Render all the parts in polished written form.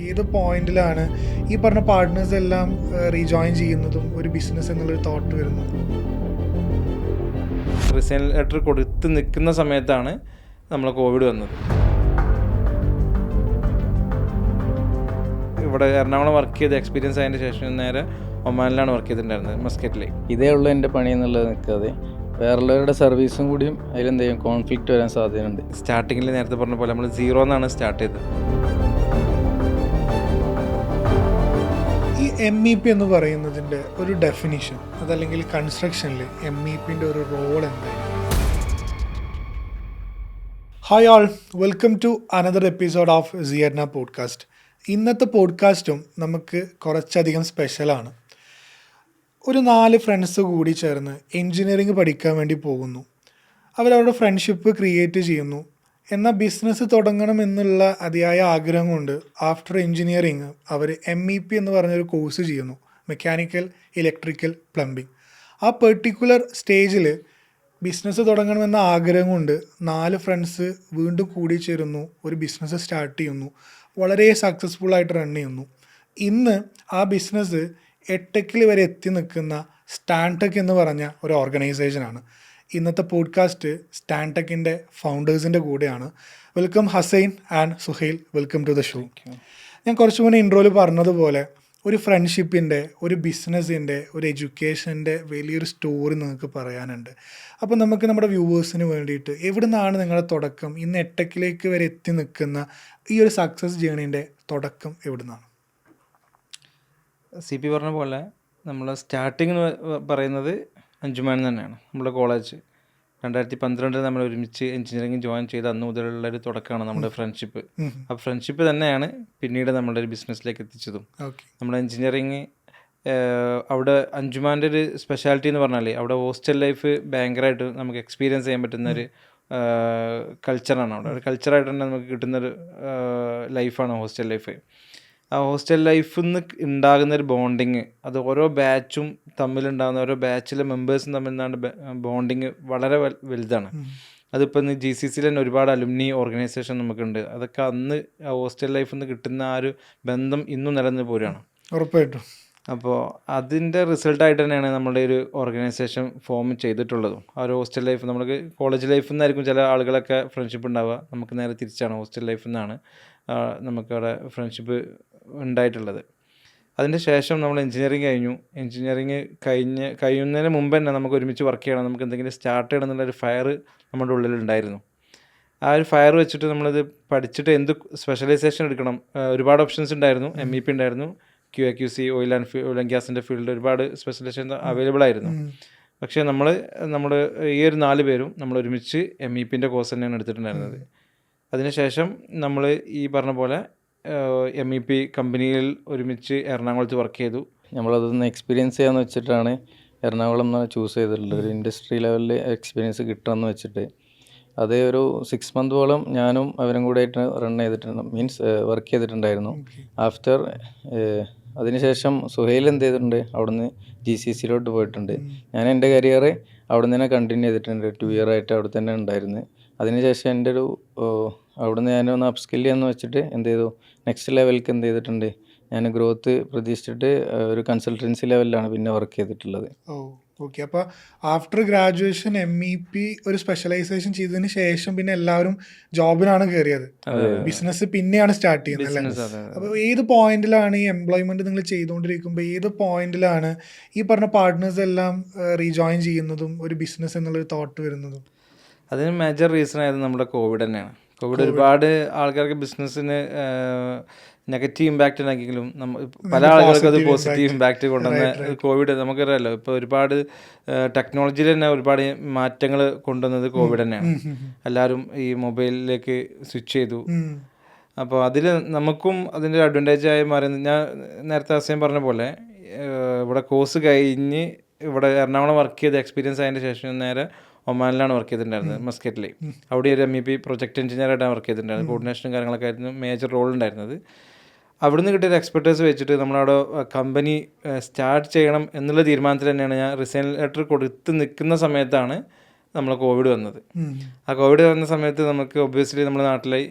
ഏത് പോയിന്റിലാണ് ഈ പറഞ്ഞ പാർട്ട്നേഴ്സ് എല്ലാം റീജോയിൻ ചെയ്യുന്നതും ഒരു ബിസിനസ് എന്നുള്ളൊരു തോട്ട് വരുന്നത്? റിസൈൻ ലെറ്റർ കൊടുത്ത് നിൽക്കുന്ന സമയത്താണ് നമ്മൾ കോവിഡ് വന്നത്. ഇവിടെ എറണാകുളം വർക്ക് ചെയ്ത് എക്സ്പീരിയൻസ് ആയതിന് ശേഷം നേരെ ഒമാനിലാണ് വർക്ക് ചെയ്തിട്ടുണ്ടായിരുന്നത്, മസ്കറ്റിൽ. ഇതേ ഉള്ളൂ എൻ്റെ പണി എന്നുള്ളത് നിൽക്കാതെ വേറുള്ളവരുടെ സർവീസും കൂടിയും അതിലെന്ത് ചെയ്യും കോൺഫ്ലിക്റ്റ് വരാൻ സാധ്യതയുണ്ട്. സ്റ്റാർട്ടിങ്ങിൽ നേരത്തെ പറഞ്ഞ പോലെ നമ്മൾ 0 എന്നാണ് സ്റ്റാർട്ട് ചെയ്തത്. ഈ MEP എന്ന് പറയുന്നതിൻ്റെ ഒരു ഡെഫിനിഷൻ, അതല്ലെങ്കിൽ കൺസ്ട്രക്ഷനിൽ MEPൻ്റെ ഒരു റോൾ എന്തായിരുന്നു? Hi all, welcome to another episode of സിയർന പോഡ്കാസ്റ്റ്. ഇന്നത്തെ പോഡ്കാസ്റ്റും നമുക്ക് കുറച്ചധികം സ്പെഷ്യലാണ്. ഒരു 4 ഫ്രണ്ട്സ് കൂടി ചേർന്ന് എൻജിനീയറിംഗ് പഠിക്കാൻ വേണ്ടി പോകുന്നു. അവരവരുടെ ഫ്രണ്ട്ഷിപ്പ് ക്രിയേറ്റ് ചെയ്യുന്നു. എന്നാൽ ബിസിനസ് തുടങ്ങണം എന്നുള്ള അതിയായ ആഗ്രഹം കൊണ്ട് ആഫ്റ്റർ എൻജിനീയറിംഗ് അവർ MEP എന്ന് പറഞ്ഞൊരു കോഴ്സ് ചെയ്യുന്നു, മെക്കാനിക്കൽ ഇലക്ട്രിക്കൽ പ്ലംബിംഗ്. ആ പെർട്ടിക്കുലർ സ്റ്റേജിൽ ബിസിനസ് തുടങ്ങണമെന്ന ആഗ്രഹം കൊണ്ട് 4 ഫ്രണ്ട്സ് വീണ്ടും കൂടി ചേരുന്നു, ഒരു ബിസിനസ് സ്റ്റാർട്ട് ചെയ്യുന്നു, വളരെ സക്സസ്ഫുള്ളായിട്ട് റൺ ചെയ്യുന്നു. ഇന്ന് ആ ബിസിനസ് എട്ടെക്കിൽ വരെ എത്തി നിൽക്കുന്ന സ്റ്റാൻടെക് എന്ന് പറഞ്ഞ ഒരു ഓർഗനൈസേഷനാണ്. ഇന്നത്തെ പോഡ്കാസ്റ്റ് സ്റ്റാൻടെക്കിൻ്റെ ഫൗണ്ടേഴ്സിൻ്റെ കൂടെയാണ്. Welcome Hussain and Suhail, welcome to the show. ഞാൻ കുറച്ച് മുന്നേ ഇൻട്രോയിൽ പറഞ്ഞതുപോലെ ഒരു ഫ്രണ്ട്ഷിപ്പിൻ്റെ, ഒരു ബിസിനസ്സിൻ്റെ, ഒരു എഡ്യൂക്കേഷൻ്റെ വലിയൊരു സ്റ്റോറി നിങ്ങൾക്ക് പറയാനുണ്ട്. അപ്പോൾ നമുക്ക് നമ്മുടെ വ്യൂവേഴ്സിന് വേണ്ടിയിട്ട് എവിടെ നിന്നാണ് നിങ്ങളുടെ തുടക്കം, ഇന്ന് എട്ടെക്കിലേക്ക് വരെ എത്തി നിൽക്കുന്ന ഈ ഒരു സക്സസ് ജേണീൻ്റെ തുടക്കം എവിടെ നിന്നാണ്? CP പറഞ്ഞ പോലെ നമ്മൾ സ്റ്റാർട്ടിങ് എന്ന് പറയുന്നത് അഞ്ചുമാൻ തന്നെയാണ്. നമ്മുടെ കോളേജ് 2012 നമ്മൾ ഒരുമിച്ച് എഞ്ചിനീയറിംഗ് ജോയിൻ ചെയ്ത് അന്ന് മുതലുള്ളൊരു തുടക്കമാണ് നമ്മുടെ ഫ്രണ്ട്ഷിപ്പ്. ആ ഫ്രണ്ട്ഷിപ്പ് തന്നെയാണ് പിന്നീട് നമ്മുടെ ഒരു ബിസിനസ്സിലേക്ക് എത്തിച്ചതും. നമ്മുടെ എഞ്ചിനീയറിങ് അവിടെ അഞ്ചുമാൻ്റെ ഒരു സ്പെഷ്യാലിറ്റി എന്ന് പറഞ്ഞാൽ അവിടെ ഹോസ്റ്റൽ ലൈഫ് ഭയങ്കരമായിട്ട് നമുക്ക് എക്സ്പീരിയൻസ് ചെയ്യാൻ പറ്റുന്നൊരു കൾച്ചറാണ്. അവിടെ ഒരു കൾച്ചറായിട്ട് തന്നെ നമുക്ക് കിട്ടുന്നൊരു ലൈഫാണ് ഹോസ്റ്റൽ ലൈഫ്. ആ ഹോസ്റ്റൽ ലൈഫിൽ നിന്ന് ഉണ്ടാകുന്നൊരു ബോണ്ടിങ്, അത് ഓരോ ബാച്ചും തമ്മിലുണ്ടാകുന്ന ഓരോ ബാച്ചിലെ മെമ്പേഴ്സും തമ്മിൽ ബോണ്ടിങ് വളരെ വലുതാണ്. അതിപ്പോൾ ഇന്ന് GCCയിൽ തന്നെ ഒരുപാട് അലുമിനി ഓർഗനൈസേഷൻ നമുക്കുണ്ട്. അതൊക്കെ അന്ന് ആ ഹോസ്റ്റൽ ലൈഫിൽ നിന്ന് കിട്ടുന്ന ആ ഒരു ബന്ധം ഇന്നും നിലനിന്ന് പോരുകയാണ്. ഉറപ്പായിട്ടും. അപ്പോൾ അതിൻ്റെ റിസൾട്ടായിട്ട് തന്നെയാണ് നമ്മളുടെ ഒരു ഓർഗനൈസേഷൻ ഫോം ചെയ്തിട്ടുള്ളതും. ആ ഒരു ഹോസ്റ്റൽ ലൈഫ്, നമുക്ക് കോളേജ് ലൈഫിൽ നിന്നായിരിക്കും ചില ആളുകളൊക്കെ ഫ്രണ്ട്ഷിപ്പ് ഉണ്ടാവുക, നമുക്ക് നേരെ തിരിച്ചാണ് ഹോസ്റ്റൽ ലൈഫിൽ നിന്നാണ് നമുക്കവിടെ ഫ്രണ്ട്ഷിപ്പ് ഉണ്ടായിട്ടുള്ളത്. അതിൻ്റെ ശേഷം നമ്മൾ എഞ്ചിനീയറിംഗ് കഴിഞ്ഞു. എഞ്ചിനീയറിംഗ് കഴിയുന്നതിന് മുമ്പ് തന്നെ നമുക്ക് ഒരുമിച്ച് വർക്ക് ചെയ്യണം, നമുക്ക് എന്തെങ്കിലും സ്റ്റാർട്ട് ചെയ്യണം എന്നുള്ളൊരു ഫയർ നമ്മുടെ ഉള്ളിലുണ്ടായിരുന്നു. ആ ഒരു ഫയർ വെച്ചിട്ട് നമ്മളിത് പഠിച്ചിട്ട് എന്ത് സ്പെഷ്യലൈസേഷൻ എടുക്കണം, ഒരുപാട് ഓപ്ഷൻസ് ഉണ്ടായിരുന്നു. MEP ഉണ്ടായിരുന്നു, QA/QC, ഓയിൽ ആൻഡ് ഗ്യാസിൻ്റെ ഫീൽഡിൽ ഒരുപാട് സ്പെഷ്യലൈസേഷൻ അവൈലബിൾ ആയിരുന്നു. പക്ഷേ നമ്മൾ ഈ ഒരു 4 പേരും നമ്മൾ ഒരുമിച്ച് MEPൻ്റെ കോഴ്സ് തന്നെയാണ് എടുത്തിട്ടുണ്ടായിരുന്നത്. അതിനുശേഷം നമ്മൾ ഈ പറഞ്ഞ പോലെ MEP കമ്പനിയിൽ ഒരുമിച്ച് എറണാകുളത്ത് വർക്ക് ചെയ്തു. നമ്മളതൊന്ന് എക്സ്പീരിയൻസ് ചെയ്യാമെന്ന് വെച്ചിട്ടാണ് എറണാകുളം എന്ന് ചൂസ് ചെയ്തിട്ടുള്ളത്. ഒരു ഇൻഡസ്ട്രി ലെവലിൽ എക്സ്പീരിയൻസ് കിട്ടണമെന്ന് വെച്ചിട്ട് അത് ഒരു 6 മന്തോളം ഞാനും അവരും കൂടെ ആയിട്ട് റൺ ചെയ്തിട്ടുണ്ട്, മീൻസ് വർക്ക് ചെയ്തിട്ടുണ്ടായിരുന്നു. ആഫ്റ്റർ അതിനുശേഷം സുഹൈൽ എന്ത് ചെയ്തിട്ടുണ്ട്, അവിടുന്ന് GCCയിലോട്ട് പോയിട്ടുണ്ട്. ഞാൻ എൻ്റെ കരിയർ അവിടെ നിന്ന് തന്നെ കണ്ടിന്യൂ ചെയ്തിട്ടുണ്ട്. 2 ഇയർ ആയിട്ട് അവിടെ തന്നെ ഉണ്ടായിരുന്നു. അതിനുശേഷം എൻ്റെ ഒരു അവിടുന്ന് ഞാനൊന്ന് അപ്സ്കിൽ ചെയ്യാന്ന് വെച്ചിട്ട് എന്ത് ചെയ്തു, നെക്സ്റ്റ് ലെവലിലേക്ക് എന്ത് ചെയ്തിട്ടുണ്ട്, ഞാൻ ഗ്രോത്ത് പ്രതീക്ഷിച്ചിട്ട് ഒരു കൺസൾട്ടൻസി ലെവലിലാണ് പിന്നെ വർക്ക് ചെയ്തിട്ടുള്ളത്. ഓക്കെ. അപ്പോൾ ആഫ്റ്റർ ഗ്രാജുവേഷൻ MEP ഒരു സ്പെഷ്യലൈസേഷൻ ചെയ്തതിന് ശേഷം പിന്നെ എല്ലാവരും ജോബിനാണ് കയറിയത്, ബിസിനസ് പിന്നെയാണ് സ്റ്റാർട്ട് ചെയ്യുന്നത് അല്ലേ? അപ്പോൾ ഏത് പോയിന്റിലാണ് ഈ എംപ്ലോയ്മെന്റ് നിങ്ങൾ ചെയ്തുകൊണ്ടിരിക്കുമ്പോൾ ഏത് പോയിന്റിലാണ് ഈ പറഞ്ഞ പാർട്ട്നേഴ്സ് എല്ലാം റീജോയിൻ ചെയ്യുന്നതും ഒരു ബിസിനസ് എന്നുള്ളൊരു തോട്ട് വരുന്നതും? അതിന് മേജർ റീസൺ ആയത് നമ്മുടെ കോവിഡ് തന്നെയാണ്. കോവിഡ് ഒരുപാട് ആൾക്കാർക്ക് ബിസിനസ്സിന് നെഗറ്റീവ് ഇമ്പാക്റ്റ് ഉണ്ടാക്കിയെങ്കിലും പല ആളുകൾക്ക് അത് പോസിറ്റീവ് ഇമ്പാക്റ്റ് കൊണ്ടുവന്ന കോവിഡ് നമുക്കറിയാമല്ലോ. ഇപ്പോൾ ഒരുപാട് ടെക്നോളജിയിൽ തന്നെ ഒരുപാട് മാറ്റങ്ങൾ കൊണ്ടുവന്നത് കോവിഡ് തന്നെയാണ്. എല്ലാവരും ഈ മൊബൈലിലേക്ക് സ്വിച്ച് ചെയ്തു. അപ്പോൾ അതിൽ നമുക്കും അതിൻ്റെ അഡ്വാൻറ്റേജായി മാറിയത്, ഞാൻ നേരത്തെ അസയം പറഞ്ഞ പോലെ ഇവിടെ കോഴ്സ് കഴിഞ്ഞ് ഇവിടെ എറണാകുളം വർക്ക് ചെയ്ത് എക്സ്പീരിയൻസ് ആയതിൻ്റെ ശേഷം നേരെ ഒമാനിലാണ് വർക്ക് ചെയ്തിട്ടുണ്ടായിരുന്നത്, മസ്കറ്റിൽ. അവിടെ ഒരു MEP പ്രൊജക്ട് എഞ്ചിനീയറായിട്ടാണ് വർക്ക് ചെയ്തിട്ടുണ്ടായിരുന്നത്. കോർഡിനേഷനും കാര്യങ്ങളൊക്കെ ആയിരുന്നു മേജർ റോൾ ഉണ്ടായിരുന്നത്. അവിടുന്ന് കിട്ടിയ എക്സ്പെർട്ടൈസ് വെച്ചിട്ട് നമ്മളവിടെ കമ്പനി സ്റ്റാർട്ട് ചെയ്യണം എന്നുള്ള തീരുമാനത്തിൽ തന്നെയാണ് ഞാൻ റിസൈൻ ലെറ്റർ കൊടുത്ത് നിൽക്കുന്ന സമയത്താണ് നമ്മൾ കോവിഡ് വന്നത്. ആ കോവിഡ് വന്ന സമയത്ത് നമുക്ക് ഒബ്വിയസ്ലി നമ്മുടെ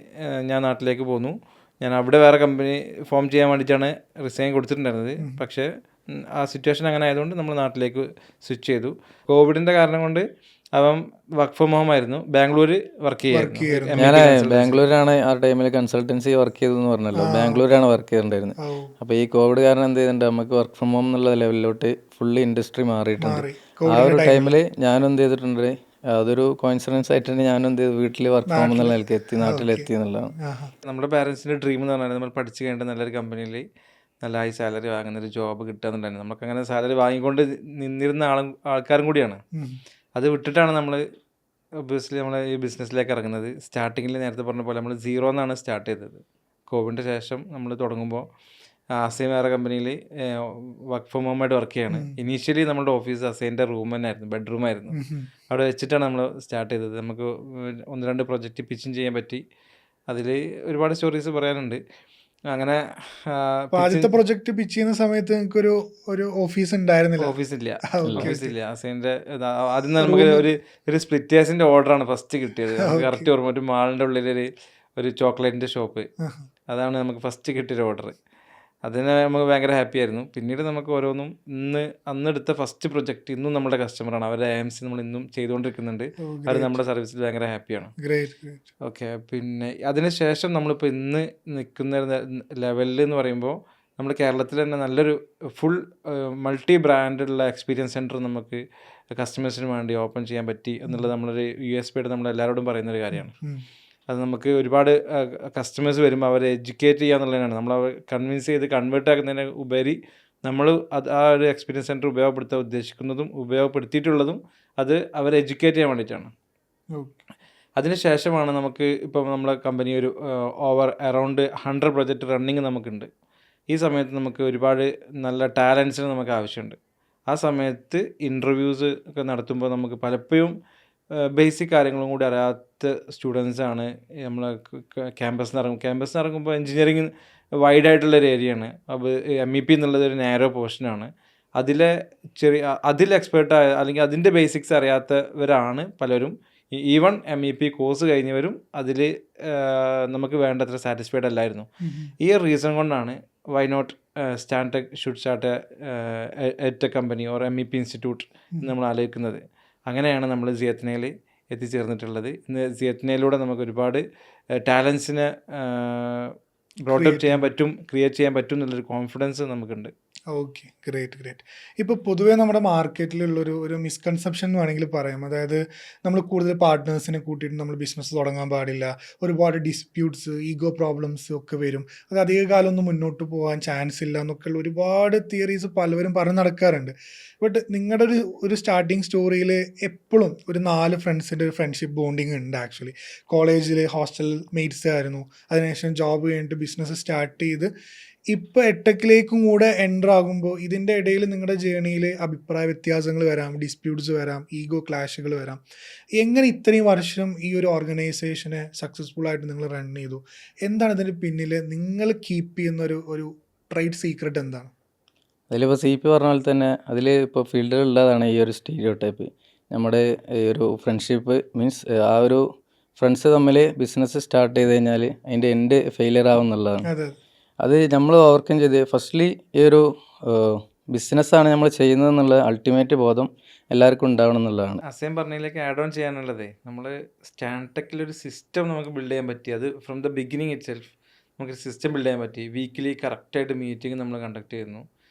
ഞാൻ നാട്ടിലേക്ക് പോന്നു. ഞാൻ അവിടെ വേറെ കമ്പനി ഫോം ചെയ്യാൻ വേണ്ടിയിട്ടാണ് റിസൈൻ കൊടുത്തിട്ടുണ്ടായിരുന്നത്. പക്ഷേ ആ സിറ്റുവേഷൻ അങ്ങനെ ആയതുകൊണ്ട് നമ്മൾ നാട്ടിലേക്ക് സ്വിച്ച് ചെയ്തു. കോവിഡിൻ്റെ കാരണം കൊണ്ട് അവൻ വർക്ക് ഫ്രം ഹോം ആയിരുന്നു, ബാംഗ്ലൂർ വർക്ക് ചെയ്യായിരുന്നു. ഞാൻ ബാംഗ്ലൂരാണ് ആ ടൈമിൽ കൺസൾട്ടൻസി വർക്ക് ചെയ്തതെന്ന് പറഞ്ഞല്ലോ, ബാംഗ്ലൂരാണ് വർക്ക് ചെയ്തിട്ടുണ്ടായിരുന്നത്. അപ്പോൾ ഈ കോവിഡ് കാരണം എന്ത് ചെയ്തിട്ടുണ്ട്, നമുക്ക് വർക്ക് ഫ്രം ഹോം എന്നുള്ള ലെവലിലോട്ട് ഫുള്ളി ഇൻഡസ്ട്രി മാറിയിട്ടുണ്ട്. ആ ഒരു ടൈമിൽ ഞാനും എന്ത് ചെയ്തിട്ടുണ്ട്, അതൊരു കോയിൻസിഡൻസ് ആയിട്ട് തന്നെ ഞാനും എന്ത് ചെയ്തു, വീട്ടിൽ വർക്ക് ഫ്രം ഹോം എന്നുള്ള നിലയ്ക്ക് നാട്ടിലെത്തി എന്നുള്ളതാണ്. നമ്മുടെ പാരൻസിൻ്റെ ഡ്രീം എന്ന് പറഞ്ഞാൽ നമ്മൾ പഠിച്ചു കഴിഞ്ഞിട്ട് നല്ലൊരു കമ്പനിയിൽ നല്ല ഹൈ സാലറി വാങ്ങുന്നൊരു ജോബ് കിട്ടുക എന്നുണ്ടായിരുന്നു. നമുക്കങ്ങനെ സാലറി വാങ്ങിക്കൊണ്ട് നിന്നിരുന്ന ആൾക്കാരും കൂടിയാണ്. അത് വിട്ടിട്ടാണ് നമ്മൾ ഒബ്വിയസ്ലി നമ്മൾ ഈ ബിസിനസ്സിലേക്ക് ഇറങ്ങുന്നത്. സ്റ്റാർട്ടിങ്ങിൽ നേരത്തെ പറഞ്ഞ പോലെ നമ്മൾ 0 എന്നാണ് സ്റ്റാർട്ട് ചെയ്തത്. കോവിഡിൻ്റെ ശേഷം നമ്മൾ തുടങ്ങുമ്പോൾ അസൈൻ വേറെ കമ്പനിയിൽ വർക്ക് ഫ്രം ഹോം ആയിട്ട് വർക്ക് ചെയ്യാണ്. ഇനീഷ്യലി നമ്മുടെ ഓഫീസ് അസൈൻ്റെ റൂം തന്നെയായിരുന്നു, ബെഡ്റൂമായിരുന്നു. അവിടെ വെച്ചിട്ടാണ് നമ്മൾ സ്റ്റാർട്ട് ചെയ്തത്. നമുക്ക് 1-2 പ്രൊജക്റ്റ് പിച്ചിങ് ചെയ്യാൻ പറ്റി. അതിൽ ഒരുപാട് സ്റ്റോറീസ് പറയാനുണ്ട്. അങ്ങനെ ആദ്യത്തെ പ്രൊജക്ട് പിച്ച് ചെയ്യുന്ന സമയത്ത് നിങ്ങൾക്ക് ഒരു ഓഫീസ് ഉണ്ടായിരുന്നില്ല? ഓഫീസില്ല. അസൈൻ്റെ ആദ്യം നമുക്ക് ഒരു സ്പ്ലിറ്റേഴ്സിൻ്റെ ഓർഡറാണ് ഫസ്റ്റ് കിട്ടിയത്. കറക്റ്റ് ഓർമ്മ, ഒരു മാളിൻ്റെ ഉള്ളിലൊരു ചോക്ലേറ്റിൻ്റെ ഷോപ്പ്, അതാണ് നമുക്ക് ഫസ്റ്റ് കിട്ടിയൊരു ഓർഡർ. അതിന് നമുക്ക് ഭയങ്കര ഹാപ്പി ആയിരുന്നു. പിന്നീട് നമുക്ക് ഓരോന്നും അന്നെടുത്ത ഫസ്റ്റ് പ്രൊജക്റ്റ് ഇന്നും നമ്മുടെ കസ്റ്റമറാണ്. അവരുടെ AMC നമ്മൾ ഇന്നും ചെയ്തുകൊണ്ടിരിക്കുന്നുണ്ട്. അവർ നമ്മുടെ സർവീസിൽ ഭയങ്കര ഹാപ്പിയാണ്. ഓക്കെ. പിന്നെ അതിനുശേഷം നമ്മളിപ്പോൾ ഇന്ന് നിൽക്കുന്ന ലെവലിൽ എന്ന് പറയുമ്പോൾ നമ്മൾ കേരളത്തിൽ തന്നെ നല്ലൊരു ഫുൾ മൾട്ടി ബ്രാൻഡുള്ള എക്സ്പീരിയൻസ് സെൻറ്റർ നമുക്ക് കസ്റ്റമേഴ്സിന് വേണ്ടി ഓപ്പൺ ചെയ്യാൻ പറ്റി എന്നുള്ളത് നമ്മളൊരു USP ആയിട്ട് നമ്മൾ എല്ലാവരോടും പറയുന്നൊരു കാര്യമാണ്. അത് നമുക്ക് ഒരുപാട് കസ്റ്റമേഴ്സ് വരുമ്പോൾ അവരെ എഡ്യൂക്കേറ്റ് ചെയ്യുക എന്നുള്ളതാണ്. നമ്മൾ അവർ കൺവിൻസ് ചെയ്ത് കൺവേർട്ട് ആക്കുന്നതിന് ഉപരി നമ്മൾ ആ ഒരു എക്സ്പീരിയൻസ് സെൻറ്റർ ഉപയോഗപ്പെടുത്താൻ ഉദ്ദേശിക്കുന്നതും ഉപയോഗപ്പെടുത്തിയിട്ടുള്ളതും അത് അവരെ എഡ്യൂക്കേറ്റ് ചെയ്യാൻ വേണ്ടിയിട്ടാണ്. അതിനുശേഷമാണ് നമുക്ക് ഇപ്പം നമ്മളെ കമ്പനി ഒരു അറൗണ്ട് 100 പ്രൊജക്റ്റ് റണ്ണിങ് നമുക്കുണ്ട്. ഈ സമയത്ത് നമുക്ക് ഒരുപാട് നല്ല ടാലൻസിന് നമുക്ക് ആവശ്യമുണ്ട്. ആ സമയത്ത് ഇൻ്റർവ്യൂസ് ഒക്കെ നടത്തുമ്പോൾ നമുക്ക് പലപ്പോഴും ബേസിക് കാര്യങ്ങളും കൂടി അറിയാത്ത സ്റ്റുഡൻസാണ് നമ്മൾ ക്യാമ്പസിന് ഇറങ്ങുമ്പോൾ എൻജിനീയറിങ് വൈഡായിട്ടുള്ളൊരു ഏരിയയാണ്. അപ്പോൾ MEP എന്നുള്ളത് ഒരു നാരോ പോർഷനാണ്. അതിൽ എക്സ്പേർട്ടായ അല്ലെങ്കിൽ അതിൻ്റെ ബേസിക്സ് അറിയാത്തവരാണ് പലരും. ഈവൺ MEP കോഴ്സ് കഴിഞ്ഞവരും അതിൽ നമുക്ക് വേണ്ടത്ര സാറ്റിസ്ഫൈഡ് അല്ലായിരുന്നു. ഈ റീസൺ കൊണ്ടാണ് why not Stantech should start a company or MEP institute നമ്മൾ ആലോചിക്കുന്നത്. അങ്ങനെയാണ് നമ്മൾ സിയത്നയിൽ എത്തിച്ചേർന്നിട്ടുള്ളത്. ഇന്ന് സിയത്നയിലൂടെ നമുക്ക് ഒരുപാട് ടാലൻസിനെ ബ്രോട്ടപ്പ് ചെയ്യാൻ പറ്റും, ക്രിയേറ്റ് ചെയ്യാൻ പറ്റും എന്നുള്ളൊരു കോൺഫിഡൻസ് നമുക്കുണ്ട്. Okay, great. ഇപ്പോൾ പൊതുവേ നമ്മുടെ മാർക്കറ്റിലുള്ളൊരു മിസ്കൺസെപ്ഷൻ എന്ന് വേണമെങ്കിൽ പറയാം. അതായത് നമ്മൾ കൂടുതൽ പാർട്ട്നേഴ്സിനെ കൂട്ടിയിട്ട് നമ്മൾ ബിസിനസ് തുടങ്ങാൻ പാടില്ല, ഒരുപാട് ഡിസ്പ്യൂട്ട്സ്, ഈഗോ പ്രോബ്ലംസ് ഒക്കെ വരും, അത് അധിക കാലമൊന്നും മുന്നോട്ട് പോകാൻ ചാൻസ് ഇല്ല എന്നൊക്കെയുള്ള ഒരുപാട് തിയറീസ് പലവരും പറഞ്ഞ് നടക്കാറുണ്ട്. ബട്ട് നിങ്ങളുടെ ഒരു സ്റ്റാർട്ടിങ് സ്റ്റോറിയിൽ എപ്പോഴും ഒരു 4 ഫ്രണ്ട്സിൻ്റെ ഒരു ഫ്രണ്ട്ഷിപ്പ് ബോണ്ടിങ് ഉണ്ട്. ആക്ച്വലി കോളേജിൽ ഹോസ്റ്റൽ മേറ്റ്സ് ആയിരുന്നു, അതിനുശേഷം ജോബ് കഴിഞ്ഞിട്ട് ബിസിനസ് സ്റ്റാർട്ട് ചെയ്ത് ഇപ്പോൾ എട്ടക്കിലേക്കും കൂടെ എൻ്റർ ആകുമ്പോൾ ഇതിൻ്റെ ഇടയിൽ നിങ്ങളുടെ ജേണിയിൽ അഭിപ്രായ വ്യത്യാസങ്ങൾ വരാം, ഡിസ്പ്യൂട്ട്സ് വരാം, ഈഗോ ക്ലാഷുകൾ വരാം. എങ്ങനെ ഇത്രയും വർഷം ഈ ഒരു ഓർഗനൈസേഷനെ സക്സസ്ഫുൾ ആയിട്ട് നിങ്ങൾ റൺ ചെയ്തു? എന്താണ് ഇതിൻ്റെ പിന്നിൽ നിങ്ങൾ കീപ്പ് ചെയ്യുന്ന ഒരു ട്രേഡ് സീക്രട്ട് എന്താണ്? അതിലിപ്പോൾ CP പറഞ്ഞ പോലെ തന്നെ അതിൽ ഇപ്പോൾ ഫീൽഡിലുള്ളതാണ് ഈ ഒരു സ്റ്റീരിയോ ടൈപ്പ്. നമ്മുടെ ഈ ഒരു ഫ്രണ്ട്ഷിപ്പ് മീൻസ് ആ ഒരു ഫ്രണ്ട്സ് തമ്മിൽ ബിസിനസ് സ്റ്റാർട്ട് ചെയ്ത് കഴിഞ്ഞാൽ അതിൻ്റെ എൻഡ് ഫെയിലിയർ ആവും എന്നുള്ളതാണ്. അത് നമ്മൾ ഓവർകം ചെയ്ത് ഫസ്റ്റ്ലി ഈ ഒരു ബിസിനസ്സാണ് നമ്മൾ ചെയ്യുന്നതെന്നുള്ള അൾട്ടിമേറ്റ് ബോധം എല്ലാവർക്കും ഉണ്ടാവണം എന്നുള്ളതാണ്. അസൈൻ പറഞ്ഞതിലേക്ക് ആഡ് ഓൺ ചെയ്യാനുള്ളത്, നമ്മൾ സ്റ്റാൻടെക്കിലൊരു സിസ്റ്റം നമുക്ക് ബിൽഡ് ചെയ്യാൻ പറ്റി. അത് from the beginning it self നമുക്ക് സിസ്റ്റം ബിൽഡ് ചെയ്യാൻ പറ്റി. വീക്കിലി കറക്റ്റായിട്ട് മീറ്റിംഗ് നമ്മൾ കണ്ടക്ട് ചെയ്യുന്നു.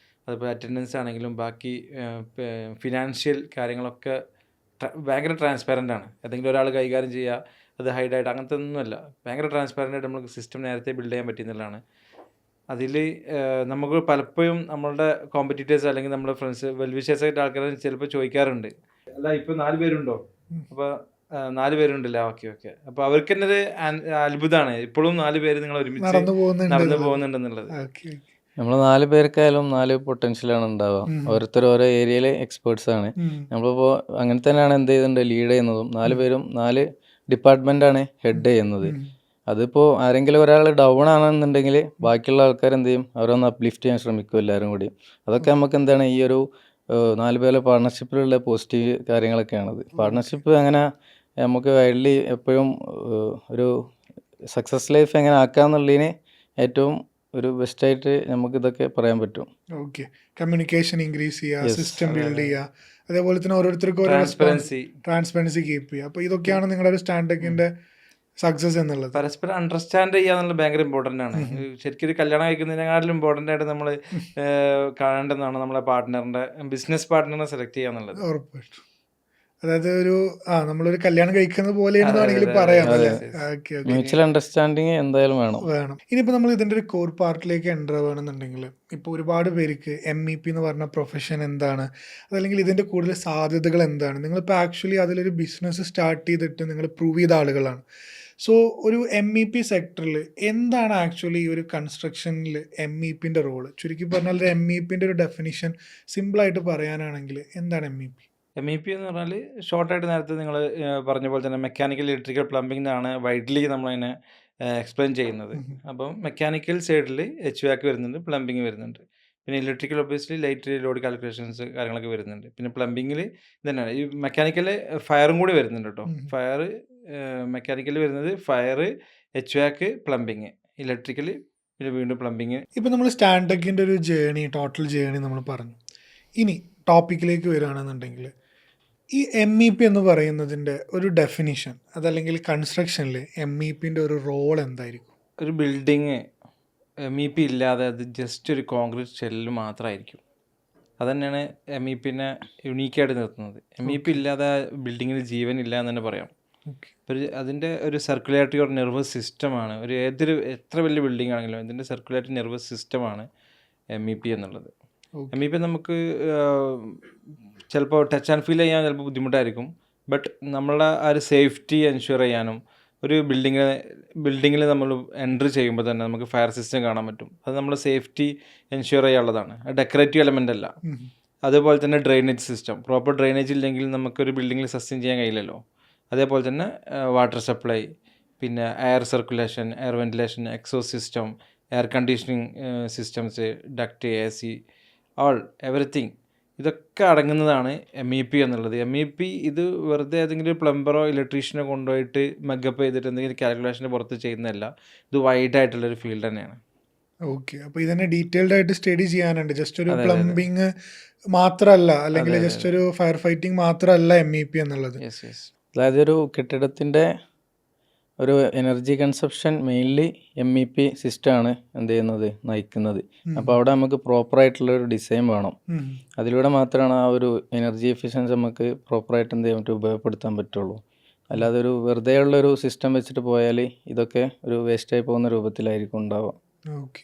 അതിപ്പോൾ അറ്റൻഡൻസ് ആണെങ്കിലും ബാക്കി ഫിനാൻഷ്യൽ കാര്യങ്ങളൊക്കെ ഭയങ്കര ട്രാൻസ്പാരൻ്റ് ആണ്. ഏതെങ്കിലും ഒരാൾ കൈകാര്യം ചെയ്യുക, അത് ഹൈഡായിട്ട് അങ്ങനത്തെ ഒന്നുമല്ല. ഭയങ്കര ട്രാൻസ്പാരൻ്റ് ആയിട്ട് നമുക്ക് സിസ്റ്റം നേരത്തെ ബിൽഡ് ചെയ്യാൻ പറ്റുന്നതാണ്. അതിൽ നമുക്ക് പലപ്പോഴും നമ്മളുടെ കോമ്പറ്റീറ്റേഴ്സ് അല്ലെങ്കിൽ നമ്മുടെ ഫ്രണ്ട്സ് വെൽവിഷേഴ്സ് ആയിട്ട് ആൾക്കാർ ചിലപ്പോൾ ചോദിക്കാറുണ്ട്, അല്ല ഇപ്പോൾ 4 പേരുണ്ടോ? അപ്പോൾ 4 പേരുണ്ടല്ലോ, ഓക്കെ. അപ്പോൾ അവർക്ക് തന്നെ ഒരു അത്ഭുതമാണ്, ഇപ്പോഴും 4 പേര് നിങ്ങൾ ഒരുമിച്ച് നടന്നു പോകുന്നുണ്ടെന്നുള്ളത്. നമ്മൾ 4 പേർക്കായാലും 4 പൊട്ടൻഷ്യലാണ് ഉണ്ടാവുക. ഓരോരുത്തർ ഓരോ ഏരിയയിലെ എക്സ്പേർട്സ് ആണ്. നമ്മളിപ്പോൾ അങ്ങനെ തന്നെയാണ് എന്ത് ചെയ്തിട്ടുണ്ട്, ലീഡ് ചെയ്യുന്നതും 4 പേരും 4 ഡിപ്പാർട്ട്മെൻറ്റാണ് ഹെഡ് ചെയ്യുന്നത്. അതിപ്പോൾ ആരെങ്കിലും ഒരാൾ ഡൗൺ ആണെന്നുണ്ടെങ്കിൽ ബാക്കിയുള്ള ആൾക്കാർ എന്ത് ചെയ്യും, അവരൊന്ന് അപ്ലിഫ്റ്റ് ചെയ്യാൻ ശ്രമിക്കും എല്ലാവരും കൂടി. അതൊക്കെ നമുക്ക് എന്താണ് ഈ ഒരു 4 പേരെ പാർട്ട്ണർഷിപ്പിലുള്ള പോസിറ്റീവ് കാര്യങ്ങളൊക്കെയാണത്. പാർട്ട്ണർഷിപ്പ് അങ്ങനെ നമുക്ക് വൈഡ്ലി എപ്പോഴും ഒരു സക്സസ് ലൈഫ് എങ്ങനെ ആക്കാമെന്നുള്ളതിന് ഏറ്റവും ഒരു ബെസ്റ്റായിട്ട് നമുക്കിതൊക്കെ പറയാൻ പറ്റും. ഓക്കെ. കമ്മ്യൂണിക്കേഷൻ ഇൻക്രീസ് ചെയ്യുക, Yes. സിസ്റ്റം ബിൽഡ് ചെയ്യുക, അതേപോലെ തന്നെ ഓരോരുത്തർക്കും ഓരോ ട്രാൻസ്പെറൻസി, ട്രാൻസ്പെറൻസി കീപ്പ് ചെയ്യുക. അപ്പോൾ ഇതൊക്കെയാണ് നിങ്ങളുടെ ഒരു സ്റ്റാൻഡക്കിൻ്റെ സക്സസ് എന്നുള്ളത്. പരസ്പരം അണ്ടർസ്റ്റാൻഡ് ചെയ്യുക എന്നുള്ളത് ഭയങ്കര ഇമ്പോർട്ടൻ്റ് ആണ്. ശരിക്കും ഒരു കല്യാണം കഴിക്കുന്നതിനെക്കാട്ടിലും ഇമ്പോർട്ടൻ്റ് ആയിട്ട് നമ്മൾ കാണേണ്ടതാണ് നമ്മളെ പാർട്ട്ണറിൻ്റെ ബിസിനസ് പാർട്ട്ണറിനെ സെലക്ട് ചെയ്യുക എന്നുള്ളത്. ഉറപ്പായിട്ടും. അതായത് നമ്മളൊരു കല്യാണം കഴിക്കുന്നത് പോലെയാണെന്ന് അതെ, വേണമെങ്കിൽ അതെ, പറയാം അതെ, അല്ലേ? അതെ. Okay okay. മ്യൂച്വൽ അണ്ടർസ്റ്റാൻഡിങ് എന്തായാലും വേണം. ഇനിയിപ്പോൾ നമ്മൾ ഇതിൻ്റെ ഒരു കോർ പാർട്ടിലേക്ക് എൻ്റർ ആവുകയാണെന്നുണ്ടെങ്കിൽ ഇപ്പോൾ ഒരുപാട് പേർക്ക് MEP എന്ന് പറഞ്ഞ പ്രൊഫഷൻ എന്താണ്, അതല്ലെങ്കിൽ ഇതിൻ്റെ കൂടുതൽ സാധ്യതകൾ എന്താണ്, നിങ്ങളിപ്പോൾ ആക്ച്വലി അതിലൊരു ബിസിനസ് സ്റ്റാർട്ട് ചെയ്തിട്ട് നിങ്ങൾ പ്രൂവ് ചെയ്ത ആളുകളാണ്. സോ ഒരു MEP സെക്ടറിൽ എന്താണ് ആക്ച്വലി ഈ ഒരു കൺസ്ട്രക്ഷനിൽ MEPൻ്റെ റോള്? ചുരുക്കി പറഞ്ഞാൽ ഒരു MEPൻ്റെ ഒരു ഡെഫിനിഷൻ സിമ്പിളായിട്ട് പറയാനാണെങ്കിൽ എന്താണ് MEP? MEP എന്ന് പറഞ്ഞാൽ ഷോർട്ടായിട്ട് നേരത്തെ നിങ്ങൾ പറഞ്ഞ പോലെ തന്നെ മെക്കാനിക്കൽ, ഇലക്ട്രിക്കൽ, പ്ലംബിംഗ് എന്നാണ് വൈഡ്ലി നമ്മളതിനെ എക്സ്പ്ലെയിൻ ചെയ്യുന്നത്. അപ്പം മെക്കാനിക്കൽ സൈഡിൽ HVAC വരുന്നുണ്ട്, പ്ലംബിംഗ് വരുന്നുണ്ട്. പിന്നെ electrical obviously light load calculations കാര്യങ്ങളൊക്കെ വരുന്നുണ്ട്. പിന്നെ പ്ലംബിങ്ങിൽ ഇതന്നെയാണ്. ഈ മെക്കാനിക്കൽ ഫയറും കൂടി വരുന്നുണ്ട് കേട്ടോ. ഫയർ മെക്കാനിക്കൽ വരുന്നത് ഫയർ, HVAC, പ്ലംബിങ്, ഇലക്ട്രിക്കൽ, പിന്നെ വീണ്ടും പ്ലംബിങ്. ഇപ്പോൾ നമ്മൾ സ്റ്റാൻഡക്കിൻ്റെ ഒരു ടോട്ടൽ ജേണി നമ്മൾ പറഞ്ഞു. ഇനി ടോപ്പിക്കിലേക്ക് വരികയാണെന്നുണ്ടെങ്കിൽ ഈ MEP എന്ന് പറയുന്നതിൻ്റെ ഒരു ഡെഫിനിഷൻ, അതല്ലെങ്കിൽ കൺസ്ട്രക്ഷനിൽ MEPൻ്റെ ഒരു റോൾ എന്തായിരിക്കും? ഒരു ബിൽഡിങ് MEP ഇല്ലാതെ അത് ജസ്റ്റ് ഒരു കോൺക്രീറ്റ് ഷെല്ല് മാത്രമായിരിക്കും. അതുതന്നെയാണ് MEPനെ യുണീക്കായിട്ട് നിർത്തുന്നത്. MEP ഇല്ലാതെ ബിൽഡിങ്ങിൽ ജീവനില്ല എന്ന് തന്നെ പറയാം. ഓക്കെ. അതിൻ്റെ ഒരു സർക്കുലേറ്ററി ഒരു നെർവസ് സിസ്റ്റമാണ്. എത്ര വലിയ ബിൽഡിംഗ് ആണെങ്കിലും ഇതിൻ്റെ സർക്കുലേറ്ററി നെർവസ് സിസ്റ്റമാണ് MEP എന്നുള്ളത്. MEP നമുക്ക് ചിലപ്പോൾ ടച്ച് ആൻഡ് ഫീൽ ചെയ്യാൻ ചിലപ്പോൾ ബുദ്ധിമുട്ടായിരിക്കും. ബട്ട് നമ്മളുടെ ആ ഒരു സേഫ്റ്റി എൻഷുർ ചെയ്യാനും ഒരു ബിൽഡിങ്ങിൽ നമ്മൾ എൻട്രി ചെയ്യുമ്പോൾ തന്നെ നമുക്ക് ഫയർ സിസ്റ്റം കാണാൻ പറ്റും. അത് നമ്മൾ സേഫ്റ്റി എൻഷുർ ചെയ്യാനുള്ളതാണ്. ഡെക്കറേറ്റീവ് എലമെൻ്റ് അല്ല. അതുപോലെ തന്നെ ഡ്രെയിനേജ് സിസ്റ്റം, പ്രോപ്പർ ഡ്രെയിനേജ് ഇല്ലെങ്കിൽ നമുക്കൊരു ബിൽഡിങ്ങിൽ സസ്റ്റെയിൻ ചെയ്യാൻ കഴിയില്ലല്ലോ. അതേപോലെ തന്നെ വാട്ടർ സപ്ലൈ, പിന്നെ air circulation, air ventilation, exhaust system, air conditioning systems, duct, AC, everything ഇതൊക്കെ അടങ്ങുന്നതാണ് MEP എന്നുള്ളത്. MEP ഇത് വെറുതെ ഏതെങ്കിലും ഒരു പ്ലംബറോ ഇലക്ട്രീഷ്യനോ കൊണ്ടുപോയിട്ട് മെഗപ്പ് ചെയ്തിട്ട് എന്തെങ്കിലും കാൽക്കുലേഷന് പുറത്ത് ചെയ്യുന്നതല്ല. ഇത് വൈഡായിട്ടുള്ളൊരു ഫീൽഡ് തന്നെയാണ്. ഓക്കെ. അപ്പോൾ ഇതിനെ ഡീറ്റെയിൽഡ് ആയിട്ട് സ്റ്റഡി ചെയ്യാനുണ്ട്. ജസ്റ്റ് ഒരു പ്ലംബിങ് മാത്രമല്ല, അല്ലെങ്കിൽ ജസ്റ്റ് ഒരു ഫയർ ഫൈറ്റിംഗ് മാത്രമല്ല MEP എന്നുള്ളത്. Yes yes. അതായത് ഒരു കെട്ടിടത്തിൻ്റെ ഒരു എനർജി കൺസപ്ഷൻ മെയിൻലി MEP സിസ്റ്റമാണ് എന്ത് ചെയ്യുന്നത്, നയിക്കുന്നത്. അപ്പോൾ അവിടെ നമുക്ക് പ്രോപ്പറായിട്ടുള്ളൊരു ഡിസൈൻ വേണം. അതിലൂടെ മാത്രമാണ് ആ ഒരു എനർജി എഫിഷ്യൻസി നമുക്ക് പ്രോപ്പറായിട്ട് എന്ത് ചെയ്യാൻ പറ്റും, ഉപയോഗപ്പെടുത്താൻ പറ്റുള്ളൂ. അല്ലാതെ ഒരു വെറുതെ ഉള്ളൊരു സിസ്റ്റം വെച്ചിട്ട് പോയാൽ ഇതൊക്കെ ഒരു വേസ്റ്റായി പോകുന്ന രൂപത്തിലായിരിക്കും ഉണ്ടാവുക. ഓക്കെ.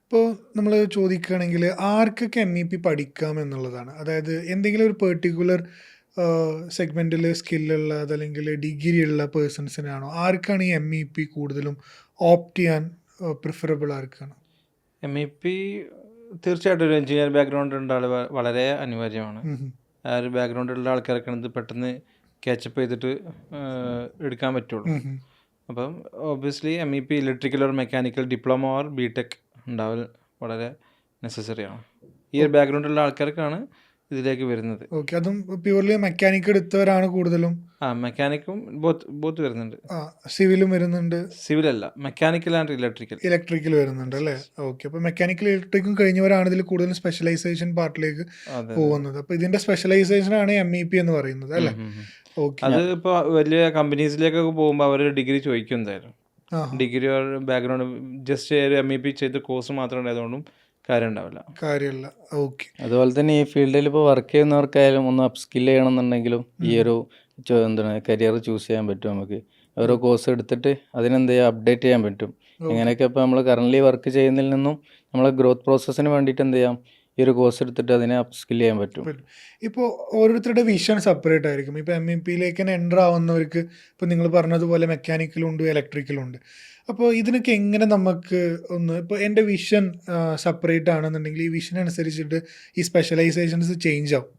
ഇപ്പോൾ നമ്മൾ ചോദിക്കുകയാണെങ്കിൽ ആർക്കൊക്കെ MEP പഠിക്കാം എന്നുള്ളതാണ്. അതായത് എന്തെങ്കിലും ഒരു പെർട്ടിക്കുലർ സെഗ്മെൻറ്റിൽ സ്കില്ലുള്ള, അതല്ലെങ്കിൽ ഡിഗ്രി ഉള്ള പേഴ്സൺസിനാണോ, ആർക്കാണ് ഈ MEP കൂടുതലും ഓപ്റ്റ് ചെയ്യാൻ പ്രിഫറബിൾ ആർക്കാണ്? MEP തീർച്ചയായിട്ടും ഒരു എഞ്ചിനീയർ ബാക്ക്ഗ്രൗണ്ട് ഉള്ള ആൾ വളരെ അനിവാര്യമാണ്. ആ ഒരു ബാക്ക്ഗ്രൗണ്ടിലുള്ള ആൾക്കാർക്കാണ് ഇത് പെട്ടെന്ന് ക്യാച്ചപ്പ് ചെയ്തിട്ട് എടുക്കാൻ പറ്റുള്ളൂ. അപ്പം obviously MEP electrical or mechanical diploma or BTech ഉണ്ടാവൽ വളരെ നെസസറിയാണ്. ഈ ഒരു ബാക്ക്ഗ്രൗണ്ടുള്ള ആൾക്കാർക്കാണ് ഇതിലേക്ക് വരുന്നത്. ഓക്കെ. അതും പ്യൂർലി മെക്കാനിക് എടുത്തവരാണ് കൂടുതലും. മെക്കാനിക്കും ബോത്ത് വരുന്നുണ്ട്. സിവിലും വരുന്നുണ്ട്. സിവിലല്ല, മെക്കാനിക്കൽ ആൻഡ് ഇലക്ട്രിക്കൽ വരുന്നുണ്ട് അല്ലേ? ഓക്കെ. അപ്പോൾ മെക്കാനിക്കൽ ഇലക്ട്രിക്കും കഴിഞ്ഞവരാണ് ഇതിൽ കൂടുതൽ സ്പെഷ്യലൈസേഷൻ പാർട്ടിലേക്ക് പോകുന്നത്. അപ്പോൾ ഇതിന്റെ സ്പെഷ്യലൈസേഷനാണ് MEP എന്ന് പറയുന്നത് അല്ലേ? ഓക്കെ. അത് ഇപ്പോൾ വലിയ കമ്പനീസിലേക്കൊക്കെ പോകുമ്പോൾ അവർ ഡിഗ്രി ചോദിക്കും എന്തായാലും. ഡിഗ്രി ഓർ ബാക്ക്ഗ്രൗണ്ട് ജസ്റ്റ് ഒരു MEP ചെയ്ത കോഴ്സ് മാത്രം ഉണ്ടായതുകൊണ്ടും കാര്യമില്ല. ഓക്കെ. അതുപോലെ തന്നെ ഈ ഫീൽഡിൽ ഇപ്പോൾ വർക്ക് ചെയ്യുന്നവർക്കായാലും ഒന്ന് അപ്സ്കിൽ ചെയ്യണമെന്നുണ്ടെങ്കിലും ഈ ഒരു കരിയർ ചൂസ് ചെയ്യാൻ പറ്റും. നമുക്ക് ഓരോ കോഴ്സ് എടുത്തിട്ട് അതിനെന്ത് ചെയ്യുക, അപ്ഡേറ്റ് ചെയ്യാൻ പറ്റും. ഇങ്ങനെയൊക്കെ ഇപ്പോൾ നമ്മൾ കറൻ്റ്ലി വർക്ക് ചെയ്യുന്നതിൽ നിന്നും നമ്മളെ ഗ്രോത്ത് പ്രോസസ്സിന് വേണ്ടിയിട്ട് എന്ത് ചെയ്യാം, ഈ ഒരു കോഴ്സ് എടുത്തിട്ട് അതിനെ അപ്സ്കിൽ ചെയ്യാൻ പറ്റും. ഇപ്പോൾ ഓരോരുത്തരുടെ വിഷൻ സെപ്പറേറ്റ് ആയിരിക്കും. ഇപ്പോൾ MEPയിലേക്ക് തന്നെ എൻ്റർ ആവുന്നവർക്ക് ഇപ്പോൾ നിങ്ങൾ പറഞ്ഞതുപോലെ മെക്കാനിക്കലും ഉണ്ട്, ഇലക്ട്രിക്കലും ഉണ്ട്. അപ്പോൾ ഇതിനൊക്കെ എങ്ങനെ നമുക്ക് ഇപ്പോൾ എൻ്റെ വിഷൻ സെപ്പറേറ്റ് ആണെന്നുണ്ടെങ്കിൽ ഈ വിഷൻ അനുസരിച്ചിട്ട് ഈ സ്പെഷ്യലൈസേഷൻസ് ചേഞ്ച് ആവും.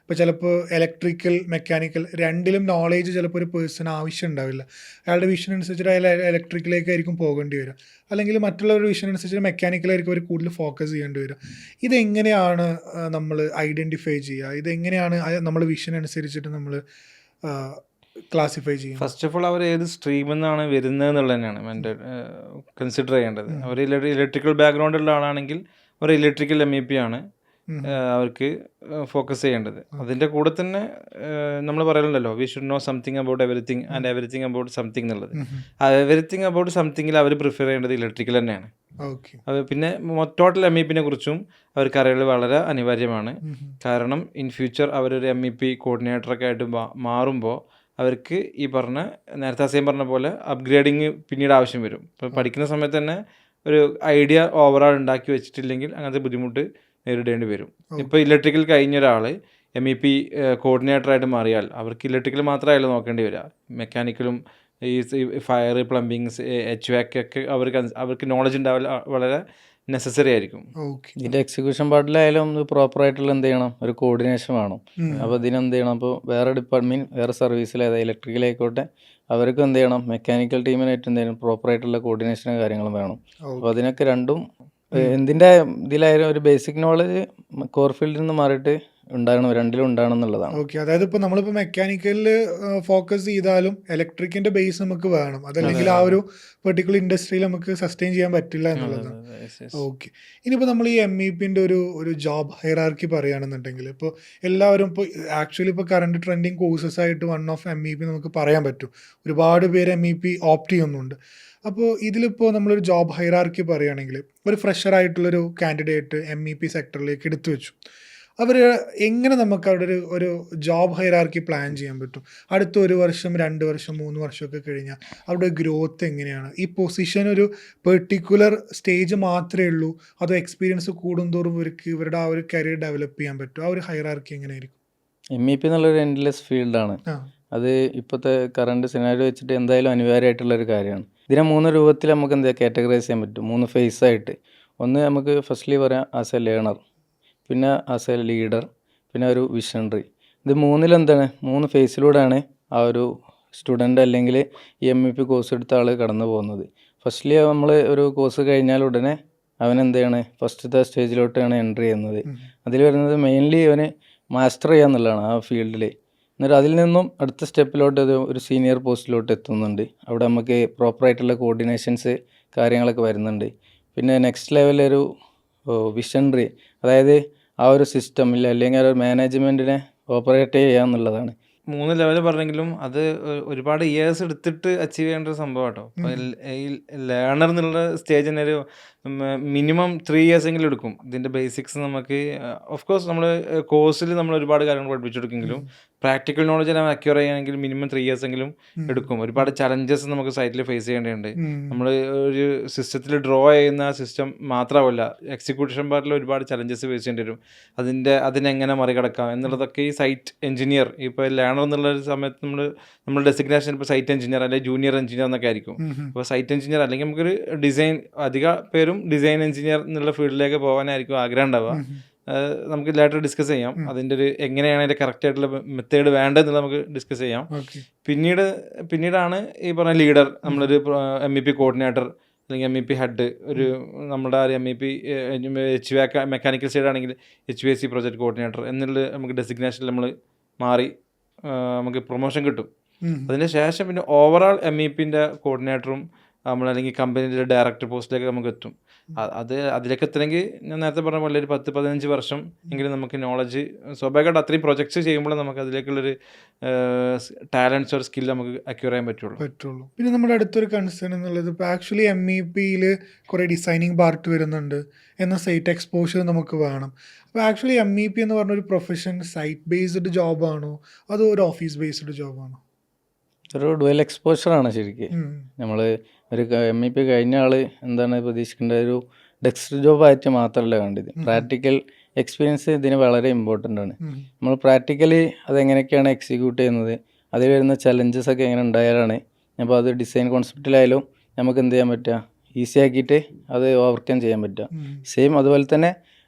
ഇപ്പോൾ ചിലപ്പോൾ ഇലക്ട്രിക്കൽ, മെക്കാനിക്കൽ രണ്ടിലും നോളേജ് ചിലപ്പോൾ ഒരു പേഴ്സൺ ആവശ്യം ഉണ്ടാവില്ല. അയാളുടെ വിഷൻ അനുസരിച്ചിട്ട് അയാൾ ഇലക്ട്രിക്കലേക്കായിരിക്കും പോകേണ്ടി വരിക, അല്ലെങ്കിൽ മറ്റുള്ളവരുടെ വിഷൻ അനുസരിച്ച് മെക്കാനിക്കലായിരിക്കും അവർ കൂടുതൽ ഫോക്കസ് ചെയ്യേണ്ടി വരിക. ഇതെങ്ങനെയാണ് നമ്മൾ ഐഡൻറ്റിഫൈ ചെയ്യുക? ഇതെങ്ങനെയാണ് നമ്മൾ വിഷൻ അനുസരിച്ചിട്ട് നമ്മൾ ക്ലാസിഫൈ ചെയ്യും? ഫസ്റ്റ് ഓഫ് ഓൾ അവർ ഏത് സ്ട്രീമിൽ നിന്നാണ് വരുന്നത് എന്നുള്ളത് തന്നെയാണ് എൻ്റെ കൺസിഡർ ചെയ്യേണ്ടത്. അവർ ഇലക്ട്രിക്കൽ ബാക്ക്ഗ്രൗണ്ട് ഉള്ള ആളാണെങ്കിൽ ഒരു ഇലക്ട്രിക്കൽ MEP ആണ് അവർക്ക് ഫോക്കസ് ചെയ്യേണ്ടത്. അതിൻ്റെ കൂടെ തന്നെ നമ്മൾ പറയുന്നുണ്ടല്ലോ, we should know something about everything and everything about something എന്നുള്ളത്. ആ എവറിത്തിങ് അബൌട്ട് സംതിങ്ങിൽ അവർ പ്രിഫർ ചെയ്യേണ്ടത് ഇലക്ട്രിക്കൽ തന്നെയാണ്. അത് പിന്നെ ടോട്ടൽ MEPനെ കുറിച്ചും അവർക്ക് അറിയൽ വളരെ അനിവാര്യമാണ്. കാരണം ഇൻ ഫ്യൂച്ചർ അവരൊരു MEP കോർഡിനേറ്ററൊക്കെ ആയിട്ട് മാറുമ്പോൾ അവർക്ക് ഈ പറഞ്ഞ നേരത്തെ അസീം പറഞ്ഞ പോലെ അപ്ഗ്രേഡിങ് പിന്നീട് ആവശ്യം വരും. ഇപ്പോൾ പഠിക്കുന്ന സമയത്ത് തന്നെ ഒരു ഐഡിയ ഓവറോൾ ഉണ്ടാക്കി വെച്ചിട്ടില്ലെങ്കിൽ അങ്ങനത്തെ ബുദ്ധിമുട്ട് നേരിടേണ്ടി വരും. ഇപ്പോൾ ഇലക്ട്രിക്കൽ കഴിഞ്ഞ ഒരാൾ MEP കോർഡിനേറ്ററായിട്ട് മാറിയാൽ അവർക്ക് ഇലക്ട്രിക്കൽ മാത്രമായാലും നോക്കേണ്ടി വരിക. മെക്കാനിക്കലും ഈ ഫയർ, പ്ലംബിങ്, HVAC ഒക്കെ അവർക്ക് നോളജ് ഉണ്ടാവില്ല, വളരെ നെസസറി ആയിരിക്കും. ഇതിൻ്റെ എക്സിക്യൂഷൻ പാർട്ടിലായാലും പ്രോപ്പറായിട്ടുള്ള എന്ത് ചെയ്യണം, ഒരു കോർഡിനേഷൻ വേണം. അപ്പോൾ ഇതിനെന്ത് ചെയ്യണം, അപ്പോൾ വേറെ ഡിപ്പാർട്ട്മെൻറ്റ് വേറെ സർവീസിൽ അതായത് ഇലക്ട്രിക്കൽ ആയിക്കോട്ടെ അവർക്ക് എന്ത് ചെയ്യണം, മെക്കാനിക്കൽ ടീമിനായിട്ട് എന്ത് ചെയ്യണം, പ്രോപ്പറായിട്ടുള്ള കോർഡിനേഷനും കാര്യങ്ങളും വേണം. അപ്പോൾ അതിനൊക്കെ രണ്ടും എന്തിൻ്റെ ഇതിലായാലും ഒരു ബേസിക് നോളജ് കോർ ഫീൽഡിൽ നിന്ന് മാറിയിട്ട് ഉണ്ടാകണം, രണ്ടിലും ഉണ്ടാകണം എന്നുള്ളതാണ്. ഓക്കെ, അതായത് ഇപ്പോൾ നമ്മളിപ്പോൾ മെക്കാനിക്കലിൽ ഫോക്കസ് ചെയ്താലും ഇലക്ട്രിക്കിൻ്റെ ബേസ് നമുക്ക് വേണം, അതല്ലെങ്കിൽ ആ ഒരു പെർട്ടിക്കുലർ ഇൻഡസ്ട്രിയിൽ നമുക്ക് സസ്റ്റെയിൻ ചെയ്യാൻ പറ്റില്ല എന്നുള്ളതാണ്. ഓക്കെ, ഇനിയിപ്പോൾ നമ്മൾ ഈ MEPൻ്റെ ഒരു ജോബ് ഹൈറാർക്കി പറയുകയാണെന്നുണ്ടെങ്കിൽ ഇപ്പോൾ എല്ലാവരും ഇപ്പോൾ ആക്ച്വലി ഇപ്പോൾ കറണ്ട് ട്രെൻഡിങ് കോഴ്സസ് ആയിട്ട് വൺ ഓഫ് MEP നമുക്ക് പറയാൻ പറ്റും. ഒരുപാട് പേര് MEP ഓപ്റ്റ് ചെയ്യുന്നുണ്ട്. അപ്പോൾ ഇതിലിപ്പോൾ നമ്മളൊരു ജോബ് ഹൈറാർക്കി പറയുകയാണെങ്കിൽ ഒരു ഫ്രഷറായിട്ടുള്ളൊരു കാൻഡിഡേറ്റ് MEP സെക്ടറിലേക്ക് എടുത്തു വെച്ചു. അവർ എങ്ങനെ നമുക്ക് അവിടെ ഒരു ജോബ് ഹൈറാർക്കി പ്ലാൻ ചെയ്യാൻ പറ്റും? അടുത്ത 1 വർഷം 2 വർഷം 3 വർഷമൊക്കെ കഴിഞ്ഞാൽ അവിടെ ഗ്രോത്ത് എങ്ങനെയാണ്? ഈ പൊസിഷൻ ഒരു പെർട്ടിക്കുലർ സ്റ്റേജ് മാത്രമേ ഉള്ളൂ, അതോ എക്സ്പീരിയൻസ് കൂടുന്തോറും ഇവരുടെ ആ ഒരു കരിയർ ഡെവലപ്പ് ചെയ്യാൻ പറ്റും? ആ ഒരു ഹൈറാർക്കി എങ്ങനെയായിരിക്കും? MEP എന്നുള്ളൊരു എൻഡ്ലെസ് ഫീൽഡാണ്. അത് ഇപ്പോഴത്തെ കറണ്ട് സിനാരിയോ വെച്ചിട്ട് എന്തായാലും അനിവാര്യമായിട്ടുള്ളൊരു കാര്യമാണ്. ഇതിനെ 3 രൂപത്തിൽ നമുക്ക് എന്താ കാറ്റഗറൈസ് ചെയ്യാൻ പറ്റും, 3 ഫേസായിട്ട്. ഒന്ന് നമുക്ക് ഫസ്റ്റ്ലി പറയാം ആസ് എ ലേണർ, പിന്നെ ആസ് എ ലീഡർ, പിന്നെ ഒരു വിഷണറി. ഇത് 3 3 ഫേസിലൂടെയാണ് ആ ഒരു സ്റ്റുഡൻ്റ് അല്ലെങ്കിൽ ഈ MEP കോഴ്സ് എടുത്ത ആൾ കടന്നു പോകുന്നത്. ഫസ്റ്റ്ലി നമ്മൾ ഒരു കോഴ്സ് കഴിഞ്ഞാൽ ഉടനെ അവൻ എന്ത് ചെയ്യണം, ഫസ്റ്റത്തെ സ്റ്റേജിലോട്ടാണ് എൻട്രി ചെയ്യുന്നത്. അതിൽ വരുന്നത് മെയിൻലി അവന് മാസ്റ്റർ ചെയ്യുക എന്നുള്ളതാണ് ആ ഫീൽഡിൽ. എന്നിട്ട് അതിൽ നിന്നും അടുത്ത സ്റ്റെപ്പിലോട്ട് ഒരു സീനിയർ പോസ്റ്റിലോട്ട് എത്തുന്നുണ്ട്. അവിടെ നമുക്ക് പ്രോപ്പറായിട്ടുള്ള കോർഡിനേഷൻസ് കാര്യങ്ങളൊക്കെ വരുന്നുണ്ട്. പിന്നെ നെക്സ്റ്റ് ലെവലൊരു വിഷണറി, അതായത് ആ ഒരു സിസ്റ്റമിൽ അല്ലെങ്കിൽ ആ ഒരു മാനേജ്മെൻറ്റിനെ ഓപ്പറേറ്റ് ചെയ്യുക എന്നുള്ളതാണ്. 3 ലെവൽ പറഞ്ഞെങ്കിലും അത് ഒരുപാട് ഇയേഴ്സ് എടുത്തിട്ട് അച്ചീവ് ചെയ്യേണ്ട ഒരു സംഭവം കേട്ടോ. അപ്പോൾ ഈ ലേണർ എന്നുള്ള സ്റ്റേജ് തന്നെ ഒരു മിനിമം 3 years എങ്കിലും എടുക്കും. ഇതിൻ്റെ ബേസിക്സ് നമുക്ക് ഓഫ് കോഴ്സ് നമ്മൾ കോഴ്സിൽ നമ്മൾ ഒരുപാട് കാര്യങ്ങൾ പഠിപ്പിച്ചെടുക്കെങ്കിലും പ്രാക്ടിക്കൽ നോളജ് എല്ലാം അക്യൂർ ചെയ്യുകയാണെങ്കിൽ മിനിമം 3 years എങ്കിലും എടുക്കും. ഒരുപാട് ചലഞ്ചസ് നമുക്ക് സൈറ്റിൽ ഫേസ് ചെയ്യേണ്ടതുണ്ട്. നമ്മൾ ഒരു സിസ്റ്റത്തിൽ ഡ്രോ ചെയ്യുന്ന സിസ്റ്റം മാത്രമല്ല, എക്സിക്യൂഷൻ പാർട്ടിൽ ഒരുപാട് ചലഞ്ചസ് ഫേസ് ചെയ്യേണ്ടി വരും. അതിനെങ്ങനെ മറികടക്കാം എന്നുള്ളതൊക്കെ ഈ സൈറ്റ് എഞ്ചിനീയർ, ഇപ്പോൾ ലേണർ എന്നുള്ള സമയത്ത് നമ്മൾ ഡെസിഗ്നേഷൻ ഇപ്പോൾ സൈറ്റ് എഞ്ചിനീയർ അല്ലെങ്കിൽ ജൂനിയർ എഞ്ചിനീയർ എന്നൊക്കെ ആയിരിക്കും. അപ്പോൾ സൈറ്റ് എഞ്ചിനീയർ അല്ലെങ്കിൽ നമുക്കൊരു ഡിസൈൻ, അധിക പേരും ഡിസൈൻ എഞ്ചിനീയർ എന്നുള്ള ഫീൽഡിലേക്ക് പോകാനായിരിക്കും ആഗ്രഹം ഉണ്ടാവുക. നമുക്ക് ലേറ്റർ ഡിസ്കസ് ചെയ്യാം. അതിൻ്റെ ഒരു എങ്ങനെയാണ് അതിൻ്റെ കറക്റ്റ് ആയിട്ടുള്ള മെത്തേഡ് വേണ്ടതെന്നുള്ളത് നമുക്ക് ഡിസ്കസ് ചെയ്യാം. പിന്നീടാണ് ഈ പറഞ്ഞ ലീഡർ, നമ്മളൊരു MEP കോർഡിനേറ്റർ അല്ലെങ്കിൽ MEP ഹെഡ്, ഒരു നമ്മുടെ MEP HVAC മെക്കാനിക്കൽ സൈഡ് ആണെങ്കിൽ HVAC പ്രോജക്റ്റ് കോർഡിനേറ്റർ എന്നുള്ള നമുക്ക് ഡെസിഗ്നേഷനിൽ നമ്മൾ മാറി നമുക്ക് പ്രൊമോഷൻ കിട്ടും. അതിന് ശേഷം പിന്നെ ഓവറോൾ MEPൻ്റെ കോർഡിനേറ്ററും അല്ലെങ്കിൽ കമ്പനിയുടെ ഡയറക്ടർ പോസ്റ്റിലേക്ക് നമുക്ക് എത്തും. അതിലേക്ക് എത്തണമെങ്കിൽ ഞാൻ നേരത്തെ പറഞ്ഞ പോലെ ഒരു 10-15 വർഷം എങ്കിലും നമുക്ക് നോളജ് സ്വാഭാവികമായിട്ട് അത്രയും പ്രൊജക്ട്സ് ചെയ്യുമ്പോൾ നമുക്ക് അതിലേക്കുള്ളൊരു ടാലൻസ് ഒരു സ്കിൽ നമുക്ക് അക്യൂർ ചെയ്യാൻ പറ്റുള്ളൂ. പിന്നെ നമ്മുടെ അടുത്തൊരു കൺസേൺ എന്നുള്ളത് ഇപ്പോൾ ആക്ച്വലി MEPയിൽ കുറേ ഡിസൈനിങ് പാർട്ട് വരുന്നുണ്ട്, എന്നാൽ സൈറ്റ് എക്സ്പോഷർ നമുക്ക് വേണം. അപ്പോൾ ആക്ച്വലി MEP എന്ന് പറഞ്ഞൊരു പ്രൊഫഷൻ സൈറ്റ് ബേസ്ഡ് ജോബാണോ അതോ ഒരു ഓഫീസ് ബേസ്ഡ് ജോബാണോ? ഒരു ഡുവൽ എക്സ്പോഷറാണ് ശരിക്കും. നമ്മൾ ഒരു MEP കഴിഞ്ഞ ആൾ എന്താണ് പ്രതീക്ഷിക്കേണ്ടത്, ഒരു ഡെസ്ക് ജോബായിട്ട് മാത്രമല്ല കണ്ടത്. പ്രാക്ടിക്കൽ എക്സ്പീരിയൻസ് ഇതിന് വളരെ ഇമ്പോർട്ടൻ്റ് ആണ്. നമ്മൾ പ്രാക്ടിക്കലി അതെങ്ങനെയൊക്കെയാണ് എക്സിക്യൂട്ട് ചെയ്യുന്നത്, അതിൽ വരുന്ന ചലഞ്ചസ് ഒക്കെ എങ്ങനെ ഉണ്ടായാലാണ് അപ്പോൾ അത് ഡിസൈൻ കോൺസെപ്റ്റിലായാലും നമുക്ക് എന്ത് ചെയ്യാൻ പറ്റുക, ഈസി ആക്കിയിട്ട് അത് ഓവർകം ചെയ്യാൻ പറ്റുക. സെയിം അതുപോലെ തന്നെ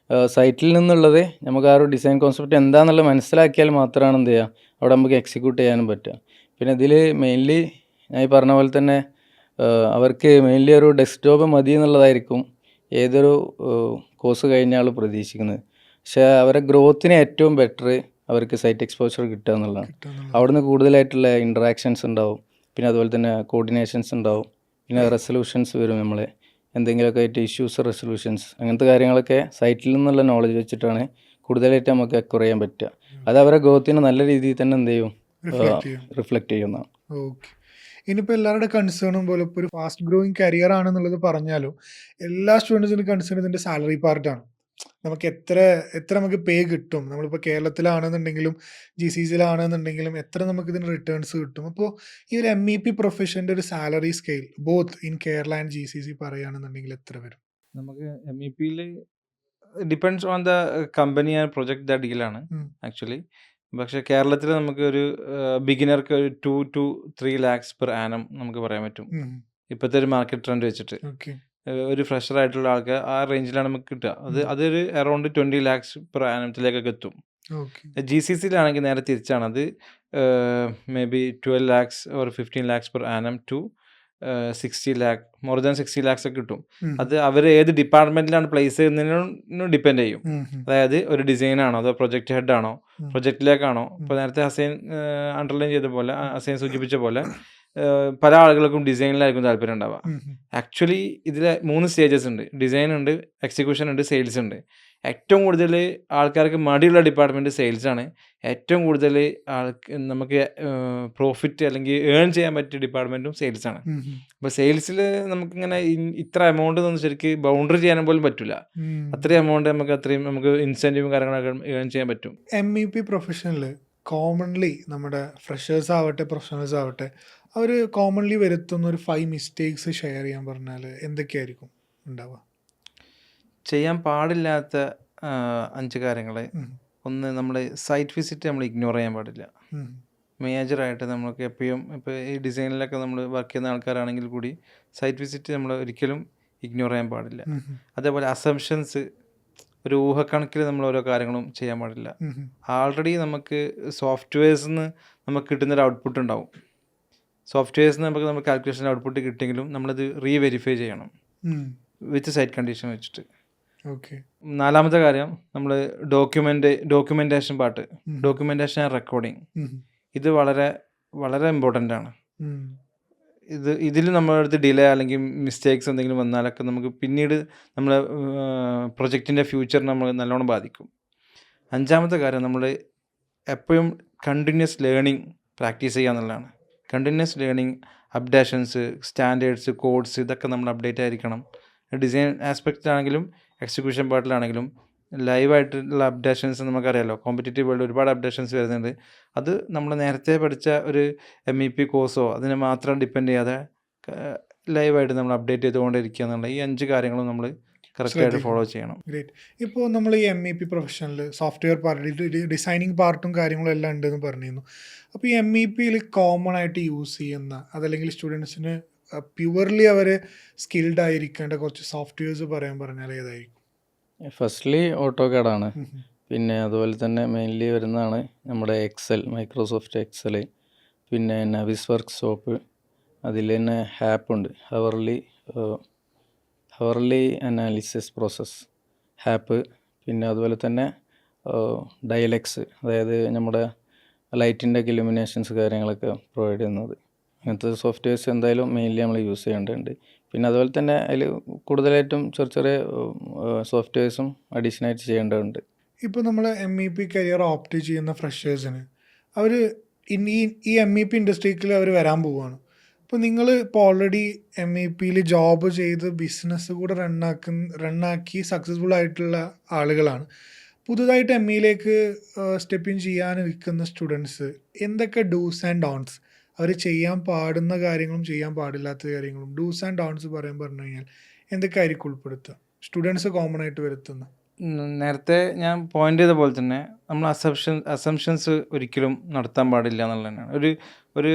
സൈറ്റിൽ നിന്നുള്ളത് നമുക്ക് ആ ഒരു ഡിസൈൻ കോൺസെപ്റ്റ് എന്താണെന്നുള്ളത് മനസ്സിലാക്കിയാൽ മാത്രമാണ് എന്ത് ചെയ്യുക അവിടെ നമുക്ക് എക്സിക്യൂട്ട് ചെയ്യാനും പറ്റുക. പിന്നെ ഇതിൽ മെയിൻലി ഞാൻ ഈ പറഞ്ഞ പോലെ തന്നെ അവർക്ക് മെയിൻലി ഒരു ഡെസ്ക്ടോപ്പ് മതി എന്നുള്ളതായിരിക്കും ഏതൊരു കോഴ്സ് കഴിഞ്ഞ ആൾ പ്രതീക്ഷിക്കുന്നത്. പക്ഷേ അവരെ ഗ്രോത്തിന് ഏറ്റവും ബെറ്റർ അവർക്ക് സൈറ്റ് എക്സ്പോഷർ കിട്ടുക എന്നുള്ളതാണ്. കിട്ടുക അവിടുന്ന് കൂടുതലായിട്ടുള്ള ഇൻട്രാക്ഷൻസ് ഉണ്ടാവും, പിന്നെ അതുപോലെ തന്നെ കോർഡിനേഷൻസ് ഉണ്ടാവും, പിന്നെ റെസൊല്യൂഷൻസ് വരും. നമ്മൾ എന്തെങ്കിലുമൊക്കെ ആയിട്ട് ഇഷ്യൂസ് റെസൊല്യൂഷൻസ് അങ്ങനത്തെ കാര്യങ്ങളൊക്കെ സൈറ്റിൽ നിന്നുള്ള നോളജ് വെച്ചിട്ടാണ് കൂടുതലായിട്ട് നമുക്ക് അക്വയർ ചെയ്യാൻ പറ്റുക. അത് അവരെ ഗ്രോത്തിന് നല്ല രീതിയിൽ തന്നെ എന്ത് ചെയ്യും, റിഫ്ലക്റ്റ് ചെയ്യുന്നതാണ്. ഓക്കെ. ഇനിയിപ്പോൾ എല്ലാവരുടെ കൺസേണും പോലെ ഇപ്പോൾ ഒരു ഫാസ്റ്റ് ഗ്രോയിങ് കരിയർ ആണെന്നുള്ളത് പറഞ്ഞാലും എല്ലാ സ്റ്റുഡൻസിനും കൺസേൺ ഇതിൻ്റെ സാലറി പാർട്ടാണ്. നമുക്ക് എത്ര നമുക്ക് പേ കിട്ടും, നമ്മളിപ്പോൾ കേരളത്തിലാണെന്നുണ്ടെങ്കിലും GCCയിലാണെന്നുണ്ടെങ്കിലും എത്ര നമുക്ക് ഇതിന് റിട്ടേൺസ് കിട്ടും. അപ്പോൾ ഈ ഒരു MEP പ്രൊഫഷൻ്റെ ഒരു salary scale both in Kerala and GCC പറയുകയാണെന്നുണ്ടെങ്കിൽ എത്ര വരും? നമുക്ക് MEPയിൽ depends on the company and project the ഡീലാണ് ആക്ച്വലി. പക്ഷേ കേരളത്തിൽ നമുക്ക് ഒരു ബിഗിനർക്ക് ഒരു 2 to 3 lakhs പെർ ആനം നമുക്ക് പറയാൻ പറ്റും ഇപ്പോഴത്തെ ഒരു മാർക്കറ്റ് ട്രെൻഡ് വെച്ചിട്ട്. ഓക്കെ. ഒരു ഫ്രഷർ ആയിട്ടുള്ള ആൾക്ക് ആ റേഞ്ചിലാണ് നമുക്ക് കിട്ടുക. അതൊരു അറൗണ്ട് 20 lakhs പെർ ആനത്തിലേക്കൊക്കെ എത്തും. ഓക്കെ. GCCയിലാണെങ്കിൽ നേരെ തിരിച്ചാണ്. അത് may be 12 lakhs or 15 lakhs per annum to 60 lakh, more than 60 lakhs ഒക്കെ കിട്ടും. അത് അവർ ഏത് ഡിപ്പാർട്ട്മെന്റിലാണ് പ്ലേസ് ചെയ്യുന്നതിനും ഡിപ്പെൻഡ് ചെയ്യും. അതായത് ഒരു ഡിസൈനാണോ അതോ പ്രൊജക്ട് ഹെഡ് ആണോ, പ്രൊജക്റ്റിലേക്കാണോ. ഇപ്പോൾ നേരത്തെ ഹസൈൻ അണ്ടർലൈൻ ചെയ്ത പോലെ, ഹസൈൻ സൂചിപ്പിച്ച പോലെ പല ആളുകൾക്കും ഡിസൈനിലായിരിക്കും താല്പര്യം ഉണ്ടാവുക. ആക്ച്വലി ഇതിൽ 3 സ്റ്റേജസ് ഉണ്ട്. ഡിസൈൻ ഉണ്ട്, എക്സിക്യൂഷൻ ഉണ്ട്, സെയിൽസ് ഉണ്ട്. ഏറ്റവും കൂടുതൽ ആൾക്കാർക്ക് മടിയുള്ള ഡിപ്പാർട്ട്മെൻറ്റ് സെയിൽസാണ്. ഏറ്റവും കൂടുതൽ നമുക്ക് പ്രോഫിറ്റ് അല്ലെങ്കിൽ ഏൺ ചെയ്യാൻ പറ്റിയ ഡിപ്പാർട്ട്മെൻറ്റും സെയിൽസാണ്. അപ്പോൾ സെയിൽസിൽ നമുക്കിങ്ങനെ ഇത്ര എമൗണ്ട് ഒന്നും ശരിക്കും ബൗണ്ടറി ചെയ്യാൻ പോലും പറ്റില്ല. അത്രയും എമൗണ്ട് നമുക്ക് ഇൻസെൻറ്റീവും കാര്യങ്ങളൊക്കെ ഏൺ ചെയ്യാൻ പറ്റും. MEP പ്രൊഫഷനിൽ കോമൺലി നമ്മുടെ ഫ്രഷേഴ്സ് ആവട്ടെ പ്രൊഫഷണൽസ് ആവട്ടെ അവർ കോമൺലി വരുത്തുന്ന ഒരു 5 മിസ്റ്റേക്സ് ഷെയർ ചെയ്യാൻ പറഞ്ഞാൽ എന്തൊക്കെയായിരിക്കും ഉണ്ടാവുക? ചെയ്യാൻ പാടില്ലാത്ത 5 കാര്യങ്ങൾ. ഒന്ന്, നമ്മൾ സൈറ്റ് വിസിറ്റ് നമ്മൾ ഇഗ്നോർ ചെയ്യാൻ പാടില്ല. മേജറായിട്ട് നമുക്ക് എപ്പോഴും ഇപ്പോൾ ഈ ഡിസൈനിലൊക്കെ നമ്മൾ വർക്ക് ചെയ്യുന്ന ആൾക്കാരാണെങ്കിൽ കൂടി സൈറ്റ് വിസിറ്റ് നമ്മൾ ഒരിക്കലും ഇഗ്നോർ ചെയ്യാൻ പാടില്ല. അതേപോലെ അസംഷൻസ്, ഒരു ഊഹക്കണക്കിൽ നമ്മൾ ഓരോ കാര്യങ്ങളും ചെയ്യാൻ പാടില്ല. ആൾറെഡി നമുക്ക് സോഫ്റ്റ്വെയർസിൽ നിന്ന് നമുക്ക് കിട്ടുന്നൊരു ഔട്ട്പുട്ട് ഉണ്ടാവും. സോഫ്റ്റ്വെയർസിന് നമുക്ക് കാൽക്കുലേഷൻ ഔട്ട്പുട്ട് കിട്ടിയെങ്കിലും നമ്മളത് റീവെരിഫൈ ചെയ്യണം വിത്ത് സൈറ്റ് കണ്ടീഷൻ വെച്ചിട്ട്. ഓക്കെ. 4-മത്തെ കാര്യം, നമ്മൾ documentation part, documentation and recording. ഇത് വളരെ വളരെ ഇമ്പോർട്ടൻ്റ് ആണ്. ഇതിൽ നമ്മുടെ അടുത്ത് ഡിലേ അല്ലെങ്കിൽ മിസ്റ്റേക്സ് എന്തെങ്കിലും വന്നാലൊക്കെ നമുക്ക് പിന്നീട് നമ്മളെ പ്രൊജക്റ്റിൻ്റെ ഫ്യൂച്ചറിനെ നമ്മൾ നല്ലോണം ബാധിക്കും. 5-മത്തെ കാര്യം, നമ്മൾ എപ്പോഴും കണ്ടിന്യൂസ് ലേണിംഗ് പ്രാക്ടീസ് ചെയ്യുക എന്നുള്ളതാണ്. Continuous learning, updations, standards, codes, ഇതൊക്കെ നമ്മൾ അപ്ഡേറ്റ് ആയിരിക്കണം. ഡിസൈൻ ആസ്പെക്റ്റിലാണെങ്കിലും എക്സിക്യൂഷൻ പാർട്ടിലാണെങ്കിലും ലൈവായിട്ടുള്ള അപ്ഡേഷൻസ് നമുക്കറിയാമല്ലോ. കോമ്പറ്റേറ്റീവ് വേൾഡ് ഒരുപാട് അപ്ഡേഷൻസ് വരുന്നുണ്ട്. അത് നമ്മൾ നേരത്തെ പഠിച്ച ഒരു MEP കോഴ്സോ അതിനെ മാത്രം ഡിപ്പെൻഡ് ചെയ്യാതെ ലൈവായിട്ട് നമ്മൾ അപ്ഡേറ്റ് ചെയ്തുകൊണ്ടിരിക്കുക എന്നുള്ള ഈ 5 കാര്യങ്ങളും നമ്മൾ കറക്റ്റായിട്ട് ഫോളോ ചെയ്യണം. ഗ്രേറ്റ്. ഇപ്പോൾ നമ്മൾ ഈ MEP പ്രൊഫഷനിൽ സോഫ്റ്റ്വെയർ പാർട്ട്, ഡിസൈനിങ് പാർട്ടും കാര്യങ്ങളും എല്ലാം ഉണ്ടെന്ന് പറഞ്ഞിരുന്നു. അപ്പോൾ ഈ MEPയിൽ കോമൺ ആയിട്ട് യൂസ് ചെയ്യുന്ന അതല്ലെങ്കിൽ സ്റ്റുഡൻസിന് പ്യുവർലി അവർ സ്കിൽഡ് ആയിരിക്കേണ്ട കുറച്ച് സോഫ്റ്റ്വെയർസ് പറഞ്ഞാൽ ഏതായിരിക്കും? ഫസ്റ്റ്ലി ഓട്ടോകാഡാണ്. പിന്നെ അതുപോലെ തന്നെ മെയിൻലി വരുന്നതാണ് നമ്മുടെ മൈക്രോസോഫ്റ്റ് എക്സൽ, പിന്നെ നവിസ് വർക്ക് ഷോപ്പ്, അതിൽ തന്നെ ഹാപ്പുണ്ട്, ഹവർലി അനാലിസിസ് പ്രോസസ് ഹാപ്പ്, പിന്നെ അതുപോലെ തന്നെ ഡയലെക്സ്, അതായത് നമ്മുടെ ലൈറ്റിൻ്റെ ഒക്കെ ഇലുമിനേഷൻസ് കാര്യങ്ങളൊക്കെ പ്രൊവൈഡ് ചെയ്യുന്നത്. അങ്ങനത്തെ സോഫ്റ്റ്വെയർസ് എന്തായാലും മെയിൻലി നമ്മൾ യൂസ് ചെയ്യേണ്ടതുണ്ട്. പിന്നെ അതുപോലെ തന്നെ അതിൽ കൂടുതലായിട്ടും ചെറിയ സോഫ്റ്റ്വെയർസും അഡീഷണലായിട്ട് ചെയ്യേണ്ടതുണ്ട്. ഇപ്പോൾ നമ്മൾ MEP കരിയർ ഓപ്റ്റ് ചെയ്യുന്ന ഫ്രഷേഴ്സിന് അവർ ഈ MEP ഇൻഡസ്ട്രിയിൽ അവർ വരാൻ പോവുകയാണ്. അപ്പോൾ നിങ്ങൾ ഇപ്പോൾ ഓൾറെഡി MEPയിൽ ജോബ് ചെയ്ത് ബിസിനസ് കൂടെ റണ്ണാക്കി സക്സസ്ഫുൾ ആയിട്ടുള്ള ആളുകളാണ്. പുതുതായിട്ട് MEയിലേക്ക് സ്റ്റെപ്പ് ഇൻ ചെയ്യാൻ നിൽക്കുന്ന സ്റ്റുഡൻസ് എന്തൊക്കെ ഡൂസ് ആൻഡ് ഡോൺസ്, അവർ ചെയ്യാൻ പാടുന്ന കാര്യങ്ങളും ചെയ്യാൻ പാടില്ലാത്ത കാര്യങ്ങളും ഡൂസ് ആൻഡ് ഡോൺസ് പറഞ്ഞു കഴിഞ്ഞാൽ എന്തൊക്കെ ആയിരിക്കും ഉൾപ്പെടുത്തുക സ്റ്റുഡൻസ് കോമൺ ആയിട്ട് വരുത്തുന്ന? നേരത്തെ ഞാൻ പോയിന്റ് ചെയ്ത പോലെ തന്നെ നമ്മൾ അസംഷൻസ് ഒരിക്കലും നടത്താൻ പാടില്ല എന്നുള്ളത് തന്നെയാണ്. ഒരു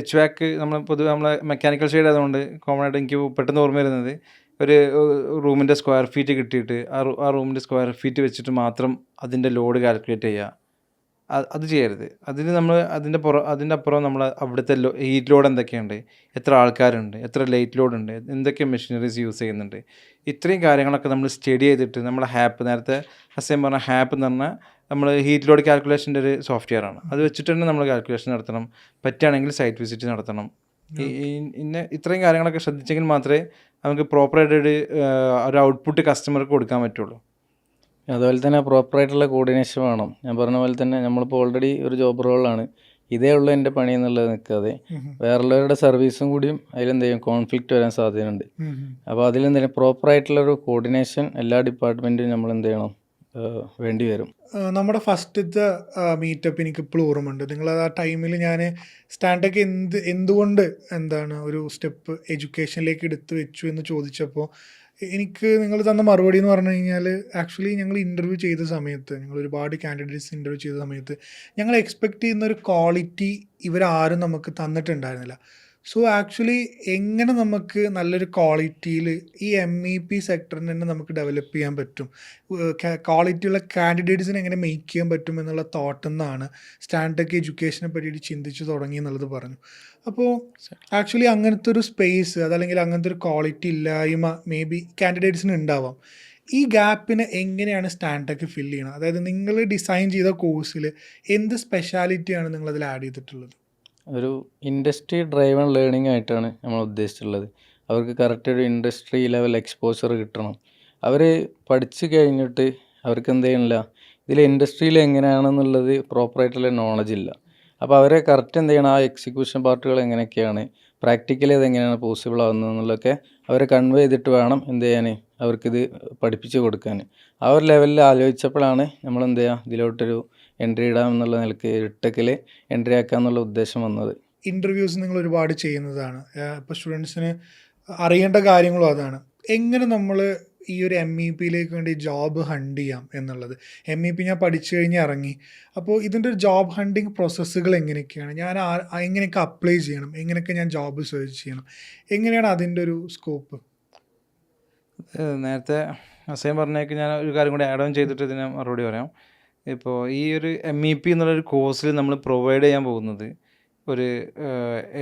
HVAC നമ്മൾ പൊതുവെ നമ്മളെ മെക്കാനിക്കൽ ഷെയ്ഡ് ആയതുകൊണ്ട് കോമൺ ആയിട്ട് എനിക്ക് പെട്ടെന്ന് ഓർമ്മ വരുന്നത്, ഒരു റൂമിൻ്റെ സ്ക്വയർ ഫീറ്റ് കിട്ടിയിട്ട് ആ റൂമിൻ്റെ സ്ക്വയർ ഫീറ്റ് വെച്ചിട്ട് മാത്രം അതിൻ്റെ ലോഡ് കാൽക്കുലേറ്റ് ചെയ്യുക. അത് ചെയ്യരുത്. അതിന് നമ്മൾ അതിൻ്റെ അപ്പുറം നമ്മൾ അവിടുത്തെ ഹീറ്റ് ലോഡ് എന്തൊക്കെയുണ്ട്, എത്ര ആൾക്കാരുണ്ട്, എത്ര ലൈറ്റ് ലോഡ് ഉണ്ട്, എന്തൊക്കെ മെഷീനറീസ് യൂസ് ചെയ്യുന്നുണ്ട്, ഇത്രയും കാര്യങ്ങളൊക്കെ നമ്മൾ സ്റ്റഡി ചെയ്തിട്ട് നമ്മളെ നേരത്തെ ഹസൈൻ പറഞ്ഞ ഹാപ്പ് എന്ന് പറഞ്ഞാൽ നമ്മൾ ഹീറ്റ് ലോഡ് കാൽക്കുലേഷൻ്റെ ഒരു സോഫ്റ്റ്വെയർ ആണ്. അത് വെച്ചിട്ട് തന്നെ നമ്മൾ കാൽക്കുലേഷൻ നടത്തണം, പറ്റുകയാണെങ്കിൽ സൈറ്റ് വിസിറ്റ് നടത്തണം. ഇത്രയും കാര്യങ്ങളൊക്കെ ശ്രദ്ധിച്ചെങ്കിൽ മാത്രമേ നമുക്ക് പ്രോപ്പറായിട്ടൊരു ഒരു ഔട്ട്പുട്ട് കസ്റ്റമർക്ക് കൊടുക്കാൻ പറ്റുള്ളൂ. അതുപോലെ തന്നെ പ്രോപ്പറായിട്ടുള്ള കോർഡിനേഷൻ വേണം. ഞാൻ പറഞ്ഞ പോലെ തന്നെ നമ്മളിപ്പോൾ ഓൾറെഡി ഒരു ജോബ് റോളാണ്, ഇതേ ഉള്ളൂ എൻ്റെ പണി എന്നുള്ളത് നിൽക്കാതെ വേറുള്ളവരുടെ സർവീസും കൂടിയും അതിലെന്ത് ചെയ്യും കോൺഫ്ലിക്റ്റ് വരാൻ സാധ്യതയുണ്ട്. അപ്പോൾ അതിലെന്തെങ്കിലും പ്രോപ്പറായിട്ടുള്ളൊരു കോർഡിനേഷൻ എല്ലാ ഡിപ്പാർട്ട്മെൻറ്റും നമ്മൾ എന്ത് ചെയ്യണം വേണ്ടി വരും. നമ്മുടെ ഫസ്റ്റത്തെ മീറ്റപ്പ് എനിക്ക് ഇപ്പോഴും ഓർമ്മയുണ്ട്. നിങ്ങൾ ആ ടൈമിൽ ഞാൻ സ്റ്റാൻഡൊക്കെ എന്തുകൊണ്ട് ഒരു സ്റ്റെപ്പ് എഡ്യൂക്കേഷനിലേക്ക് എടുത്തു വെച്ചു എന്ന് ചോദിച്ചപ്പോൾ എനിക്ക് നിങ്ങൾ തന്ന മറുപടി എന്ന് പറഞ്ഞു കഴിഞ്ഞാൽ, ആക്ച്വലി ഞങ്ങൾ ഇൻ്റർവ്യൂ ചെയ്ത സമയത്ത്, ഞങ്ങൾ ഒരുപാട് കാൻഡിഡേറ്റ്സ് ഇൻ്റർവ്യൂ ചെയ്ത സമയത്ത് ഞങ്ങൾ എക്സ്പെക്റ്റ് ചെയ്യുന്ന ഒരു ക്വാളിറ്റി ഇവരാരും നമുക്ക് തന്നിട്ടുണ്ടായിരുന്നില്ല. സോ ആക്ച്വലി എങ്ങനെ നമുക്ക് നല്ലൊരു ക്വാളിറ്റിയിൽ ഈ MEP സെക്ടറിന് തന്നെ നമുക്ക് ഡെവലപ്പ് ചെയ്യാൻ പറ്റും, ക്വാളിറ്റിയുള്ള കാൻഡിഡേറ്റ്സിനെ എങ്ങനെ മേക്ക് ചെയ്യാൻ പറ്റും എന്നുള്ള തോട്ടിൽ നിന്നാണ് സ്റ്റാൻഡേർഡ് എഡ്യൂക്കേഷനെ പറ്റിയിട്ട് ചിന്തിച്ച് തുടങ്ങി എന്നുള്ളത് പറഞ്ഞു. അപ്പോൾ ആക്ച്വലി അങ്ങനത്തെ ഒരു സ്പേസ് അതല്ലെങ്കിൽ അങ്ങനത്തെ ഒരു ക്വാളിറ്റി ഇല്ലായ്മ മേ ബി കാൻഡിഡേറ്റ്സിന് ഉണ്ടാവാം. ഈ ഗ്യാപ്പിനെ എങ്ങനെയാണ് സ്റ്റാൻഡേർഡ് ഫില്ല് ചെയ്യണം? അതായത് നിങ്ങൾ ഡിസൈൻ ചെയ്ത കോഴ്സിൽ എന്ത് സ്പെഷ്യാലിറ്റിയാണ് നിങ്ങളതിൽ ആഡ് ചെയ്തിട്ടുള്ളത്? ഒരു ഇൻഡസ്ട്രി ഡ്രൈവൺ ലേണിംഗ് ആയിട്ടാണ് നമ്മൾ ഉദ്ദേശിച്ചിട്ടുള്ളത്. അവർക്ക് കറക്റ്റ് ഒരു ഇൻഡസ്ട്രി ലെവൽ എക്സ്പോഷർ കിട്ടണം. അവർ പഠിച്ചു കഴിഞ്ഞിട്ട് അവർക്ക് എന്ത് ചെയ്യണില്ല, ഇതിൽ ഇൻഡസ്ട്രിയിൽ എങ്ങനെയാണെന്നുള്ളത് പ്രോപ്പറായിട്ടുള്ള നോളജ് ഇല്ല. അപ്പോൾ അവരെ കറക്റ്റ് എന്ത് ചെയ്യണം, ആ എക്സിക്യൂഷൻ പാർട്ടുകൾ എങ്ങനെയൊക്കെയാണ്, പ്രാക്ടിക്കലി ഇതെങ്ങനെയാണ് പോസിബിൾ ആവുന്നത് എന്നുള്ളതൊക്കെ അവരെ കൺവേ ചെയ്തിട്ട് വേണം എന്ത് ചെയ്യാൻ, അവർക്കിത് പഠിപ്പിച്ച് കൊടുക്കാൻ. ആ ഒരു ലെവലിൽ ആലോചിച്ചപ്പോഴാണ് നമ്മൾ എന്ത് ചെയ്യുക, ഇതിലോട്ടൊരു എൻട്രി ഇടാം എന്നുള്ള നിലയ്ക്ക് ഇട്ടക്കിൽ എൻട്രി ആക്കുക എന്നുള്ള ഉദ്ദേശം വന്നത്. ഇൻ്റർവ്യൂസ് നിങ്ങൾ ഒരുപാട് ചെയ്യുന്നതാണ്, ഇപ്പോൾ സ്റ്റുഡൻസിന് അറിയേണ്ട കാര്യങ്ങളും അതാണ്. എങ്ങനെ നമ്മൾ ഈ ഒരു MEPയിലേക്ക് വേണ്ടി ജോബ് ഹണ്ട് ചെയ്യാം എന്നുള്ളത്. MEP ഞാൻ പഠിച്ചു കഴിഞ്ഞ് ഇറങ്ങി, അപ്പോൾ ഇതിൻ്റെ ഒരു ജോബ് ഹണ്ടിങ് പ്രോസസ്സുകൾ എങ്ങനെയൊക്കെയാണ്, ഞാൻ എങ്ങനെയൊക്കെ അപ്ലൈ ചെയ്യണം, എങ്ങനെയൊക്കെ ഞാൻ ജോബ് സെർച്ച് ചെയ്യണം, എങ്ങനെയാണ് അതിൻ്റെ ഒരു സ്കോപ്പ്? നേരത്തെ അസൈൻ പറഞ്ഞേക്ക് ഞാൻ ഒരു കാര്യം കൂടി ആഡ് ഓൺ ചെയ്തിട്ട് ഇതിന് മറുപടി പറയാം. ഇപ്പോൾ ഈ ഒരു MEP എന്നുള്ളൊരു കോഴ്സിൽ നമ്മൾ പ്രൊവൈഡ് ചെയ്യാൻ പോകുന്നത് ഒരു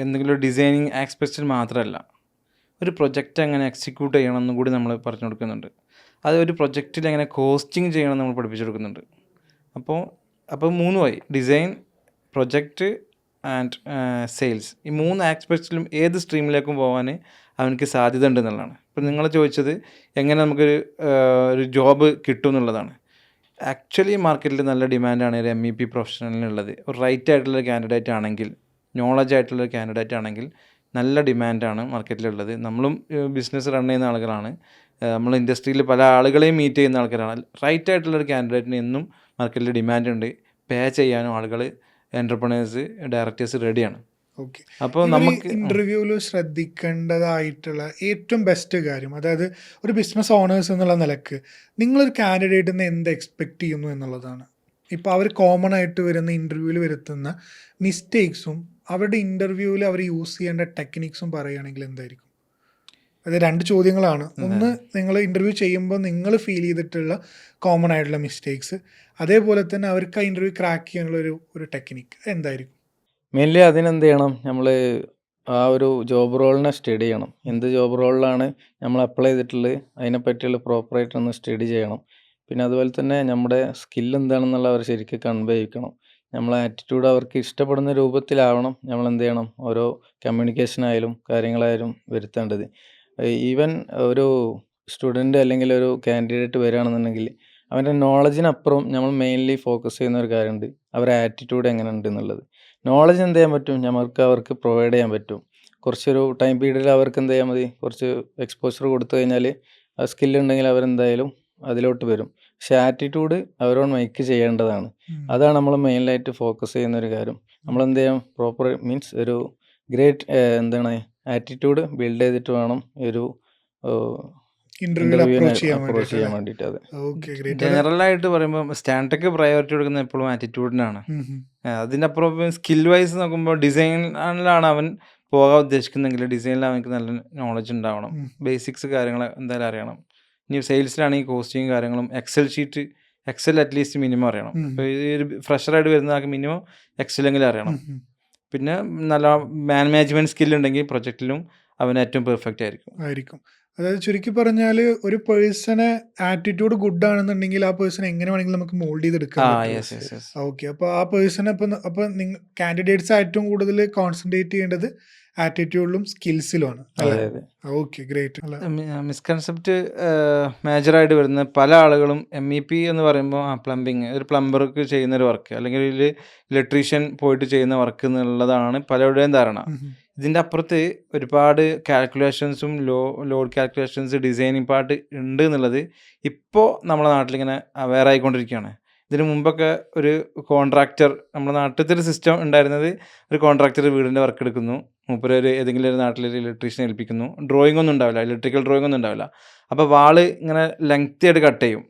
എന്തെങ്കിലും ഒരു ഡിസൈനിങ് ആസ്പെക്റ്റിൽ മാത്രമല്ല, ഒരു പ്രൊജക്റ്റ് എങ്ങനെ എക്സിക്യൂട്ട് ചെയ്യണം എന്നും കൂടി നമ്മൾ പറഞ്ഞു കൊടുക്കുന്നുണ്ട്. അത് ഒരു പ്രൊജക്റ്റിൽ എങ്ങനെ കോസ്റ്റിംഗ് ചെയ്യണം നമ്മൾ പഠിപ്പിച്ചു കൊടുക്കുന്നുണ്ട്. അപ്പോൾ 3 വഴി, ഡിസൈൻ, പ്രൊജക്റ്റ് ആൻഡ് സെയിൽസ്, ഈ 3 ആസ്പെക്റ്റിലും ഏത് സ്ട്രീമിലേക്കും പോകാൻ അവനക്ക് സാധ്യത ഉണ്ടെന്നുള്ളതാണ്. ഇപ്പം നിങ്ങൾ ചോദിച്ചത് എങ്ങനെ നമുക്കൊരു ഒരു ജോബ് കിട്ടും എന്നുള്ളതാണ്. ആക്ച്വലി മാർക്കറ്റിൽ നല്ല ഡിമാൻഡാണ് ഒരു MEP പ്രൊഫഷണലിനുള്ളത്. ഒരു റൈറ്റ് ആയിട്ടുള്ള കാൻഡിഡേറ്റ് ആണെങ്കിൽ, നോളജ് ആയിട്ടുള്ള കാൻഡിഡേറ്റ് ആണെങ്കിൽ നല്ല ഡിമാൻഡാണ് മാർക്കറ്റിലുള്ളത്. നമ്മളും ബിസിനസ് റൺ ചെയ്യുന്ന ആളുകളാണ്, നമ്മൾ ഇൻഡസ്ട്രിയിൽ പല ആളുകളെയും മീറ്റ് ചെയ്യുന്ന ആൾക്കാരാണ്. റൈറ്റ് ആയിട്ടുള്ളൊരു കാൻഡിഡേറ്റിന് എന്നും മാർക്കറ്റിൽ ഡിമാൻഡ് ഉണ്ട്. പേ ചെയ്യാനും ആളുകൾ, എൻ്റർപ്രണേഴ്സ്, ഡയറക്ടേഴ്സ് റെഡിയാണ്. ഓക്കെ, അപ്പോൾ നമുക്ക് ഇൻ്റർവ്യൂവിൽ ശ്രദ്ധിക്കേണ്ടതായിട്ടുള്ള ഏറ്റവും ബെസ്റ്റ് കാര്യം, അതായത് ഒരു ബിസിനസ് ഓണേഴ്സ് എന്നുള്ള നിലക്ക് നിങ്ങളൊരു കാൻഡിഡേറ്റിൽ നിന്ന് എന്ത് എക്സ്പെക്റ്റ് ചെയ്യുന്നു എന്നുള്ളതാണ്. ഇപ്പോൾ അവർ കോമൺ ആയിട്ട് വരുന്ന ഇൻ്റർവ്യൂവിൽ വരുത്തുന്ന മിസ്റ്റേക്സും അവരുടെ ഇൻ്റർവ്യൂവിൽ അവർ യൂസ് ചെയ്യേണ്ട ടെക്നിക്സും പറയുകയാണെങ്കിൽ എന്തായിരിക്കും? അത് 2 ചോദ്യങ്ങളാണ്. ഒന്ന്, നിങ്ങൾ ഇൻ്റർവ്യൂ ചെയ്യുമ്പോൾ നിങ്ങൾ ഫീൽ ചെയ്തിട്ടുള്ള കോമൺ ആയിട്ടുള്ള മിസ്റ്റേക്സ്, അതേപോലെ തന്നെ അവർക്ക് ആ ഇൻ്റർവ്യൂ ക്രാക്ക് ചെയ്യാനുള്ള ഒരു ടെക്നിക്ക് എന്തായിരിക്കും? മെയിൻലി അതിനെന്ത് ചെയ്യണം, നമ്മൾ ആ ഒരു ജോബ് റോളിനെ സ്റ്റഡി ചെയ്യണം. എന്ത് ജോബ് റോളിലാണ് നമ്മൾ അപ്ലൈ ചെയ്തിട്ടുള്ളത് അതിനെപ്പറ്റിയുള്ള പ്രോപ്പറായിട്ടൊന്ന് സ്റ്റഡി ചെയ്യണം. പിന്നെ അതുപോലെ തന്നെ നമ്മുടെ സ്കിൽ എന്താണെന്നുള്ള അവർ ശരിക്കും കൺവേ ചെയ്യിക്കണം. നമ്മളെ ആറ്റിറ്റ്യൂഡ് അവർക്ക് ഇഷ്ടപ്പെടുന്ന രൂപത്തിലാവണം നമ്മൾ എന്ത് ചെയ്യണം, ഓരോ കമ്മ്യൂണിക്കേഷനായാലും കാര്യങ്ങളായാലും വരുത്തേണ്ടത്. ഈവൻ ഒരു സ്റ്റുഡൻറ്റ് അല്ലെങ്കിൽ ഒരു കാൻഡിഡേറ്റ് വരികയാണെന്നുണ്ടെങ്കിൽ അവൻ്റെ നോളജിനപ്പുറം നമ്മൾ മെയിൻലി ഫോക്കസ് ചെയ്യുന്ന ഒരു കാര്യമുണ്ട്, അവരുടെ ആറ്റിറ്റ്യൂഡ് എങ്ങനെ ഉണ്ട് എന്നുള്ളത്. നോളജ് എന്ത് ചെയ്യാൻ പറ്റും, അവർക്ക് പ്രൊവൈഡ് ചെയ്യാൻ പറ്റും. കുറച്ചൊരു ടൈം പീരീഡിൽ അവർക്ക് എന്ത് ചെയ്യാൻ മതി, കുറച്ച് എക്സ്പോഷർ കൊടുത്തു കഴിഞ്ഞാൽ ആ സ്കില്ലുണ്ടെങ്കിൽ അവരെന്തായാലും അതിലോട്ട് വരും. പക്ഷെ ആറ്റിറ്റ്യൂഡ് അവരോട് മേക്ക് ചെയ്യേണ്ടതാണ്. അതാണ് നമ്മൾ മെയിനായിട്ട് ഫോക്കസ് ചെയ്യുന്ന ഒരു കാര്യം. നമ്മൾ എന്ത് ചെയ്യാം, പ്രോപ്പർ മീൻസ് ഒരു ഗ്രേറ്റ് ആറ്റിറ്റ്യൂഡ് ബിൽഡ് ചെയ്തിട്ട് വേണം ഒരു അപ്രോച്ച് ചെയ്യാൻ വേണ്ടിയിട്ട്. അത് ജനറലായിട്ട് പറയുമ്പോൾ സ്റ്റാൻഡേർഡ് പ്രയോറിറ്റി കൊടുക്കുന്നത് എപ്പോഴും ആറ്റിറ്റ്യൂഡിനാണ്. അതിനപ്പുറം സ്കിൽ വൈസ് നോക്കുമ്പോൾ ഡിസൈനിലാണ് അവൻ പോകാൻ ഉദ്ദേശിക്കുന്നെങ്കിൽ ഡിസൈനിൽ അവനക്ക് നല്ല നോളജ് ഉണ്ടാവണം, ബേസിക്സ് കാര്യങ്ങൾ എന്തായാലും അറിയണം. ഇനി സെയിൽസിലാണെങ്കിൽ കോസ്റ്റിങ് കാര്യങ്ങളും എക്സൽ അറ്റ്ലീസ്റ്റ് മിനിമം അറിയണം. ഇപ്പോൾ ഈ ഒരു ഫ്രഷറായിട്ട് വരുന്ന ആൾക്ക് മിനിമം എക്സലെങ്കിലും അറിയണം. പിന്നെ നല്ല മാനേജ്മെൻറ്റ് സ്കില്ലുണ്ടെങ്കിൽ പ്രൊജക്റ്റിലും അവൻ ഏറ്റവും പെർഫെക്റ്റ് ആയിരിക്കും. അതായത് ചുരുക്കി പറഞ്ഞാൽ ഒരു പേഴ്സണെ ആറ്റിറ്റ്യൂഡ് ഗുഡ് ആണെന്നുണ്ടെങ്കിൽ ആ പേഴ്സൺ എങ്ങനെ വേണമെങ്കിലും നമുക്ക് മോൾഡ് ചെയ്തെടുക്കാൻ പറ്റും. Yes yes yes. ഓക്കെ, അപ്പോൾ ആ പേഴ്സണെ അപ്പോൾ നിങ്ങൾ കാൻഡിഡേറ്റ്സ് ഏറ്റവും കൂടുതൽ കോൺസെൻട്രേറ്റ് ചെയ്യേണ്ടത് ആറ്റിറ്റ്യൂഡിലും സ്കിൽസിലുമാണ് അതെ അല്ലേ? അതെ ഓക്കെ, ഗ്രേറ്റ്. അല്ല, മിസ്കൺസെപ്റ്റ് മേജറായിട്ട് വരുന്ന പല ആളുകളും MEP എന്ന് പറയുമ്പോൾ പ്ലംബിങ്, ഒരു പ്ലംബർക്ക് ചെയ്യുന്ന ഒരു വർക്ക് അല്ലെങ്കിൽ ഒരു ഇലക്ട്രീഷ്യൻ പോയിട്ട് ചെയ്യുന്ന വർക്ക് എന്നുള്ളതാണ് പലരുടെയും ധാരണ. ഇതിൻ്റെ അപ്പുറത്ത് ഒരുപാട് കാൽക്കുലേഷൻസും ലോഡ് കാൽക്കുലേഷൻസ്, ഡിസൈനിങ് പാർട്ട് ഉണ്ട് എന്നുള്ളത് ഇപ്പോൾ നമ്മുടെ നാട്ടിലിങ്ങനെ അവെയർ ആയിക്കൊണ്ടിരിക്കുകയാണ്. ഇതിന് മുമ്പൊക്കെ ഒരു കോൺട്രാക്ടർ, നമ്മുടെ നാട്ടിലത്തെ ഒരു സിസ്റ്റം ഉണ്ടായിരുന്നത്, ഒരു കോൺട്രാക്ടർ വീടിൻ്റെ വർക്ക് എടുക്കുന്നു, മൂപ്പര് ഏതെങ്കിലും ഒരു നാട്ടിലൊരു ഇലക്ട്രീഷ്യനെ ഏൽപ്പിക്കുന്നു, ഡ്രോയിങ് ഒന്നും ഉണ്ടാവില്ല, ഇലക്ട്രിക്കൽ ഡ്രോയിങ് ഒന്നും ഉണ്ടാവില്ല. അപ്പോൾ വാള് ഇങ്ങനെ ലെങ്തി ആയിട്ട് കട്ട് ചെയ്യും,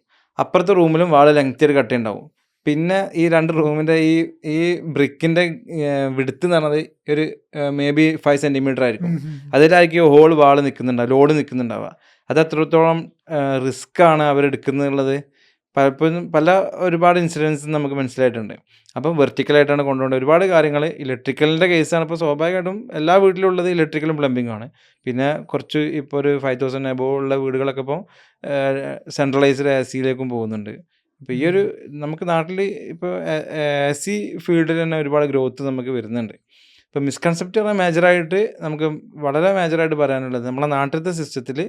അപ്പുറത്തെ റൂമിലും വാള് ലെങ്തി ആയിട്ട് കട്ട് ഉണ്ടാവും. പിന്നെ ഈ 2 റൂമിൻ്റെ ഈ ബ്രിക്കിൻ്റെ വിടുത്ത് എന്ന് പറഞ്ഞത് ഒരു മേ ബി 5 സെൻറ്റിമീറ്റർ ആയിരിക്കും. അതിലായിരിക്കും ഹോൾ വാള് നിൽക്കുന്നുണ്ടാവുക, ലോഡ് നിൽക്കുന്നുണ്ടാവുക. അത് എത്രത്തോളം റിസ്ക് ആണ് അവരെടുക്കുന്നുള്ളത് പലപ്പോഴും ഒരുപാട് ഇൻസിഡൻസ് നമുക്ക് മനസ്സിലായിട്ടുണ്ട്. അപ്പം വെർട്ടിക്കലായിട്ടാണ് കൊണ്ടുപോകേണ്ടത് ഒരുപാട് കാര്യങ്ങൾ. ഇലക്ട്രിക്കലിൻ്റെ കേസാണ് ഇപ്പോൾ സ്വാഭാവികമായിട്ടും എല്ലാ വീട്ടിലും ഉള്ളത് ഇലക്ട്രിക്കലും പ്ലംബിങ്ങും ആണ്. പിന്നെ കുറച്ച് ഇപ്പോൾ ഒരു 5,000 എബോവ് ഉള്ള വീടുകളൊക്കെ ഇപ്പോൾ സെൻട്രലൈസ്ഡ് AC പോകുന്നുണ്ട്. ഇപ്പോൾ ഈ ഒരു നമുക്ക് നാട്ടിൽ ഇപ്പോൾ AC ഫീൽഡിൽ തന്നെ ഒരുപാട് ഗ്രോത്ത് നമുക്ക് വരുന്നുണ്ട്. ഇപ്പോൾ മിസ്കൺസെപ്റ്റ് പറഞ്ഞാൽ മേജറായിട്ട് നമുക്ക് വളരെ മേജറായിട്ട് പറയാനുള്ളത്, നമ്മളെ നാട്ടിലത്തെ സിസ്റ്റത്തിൽ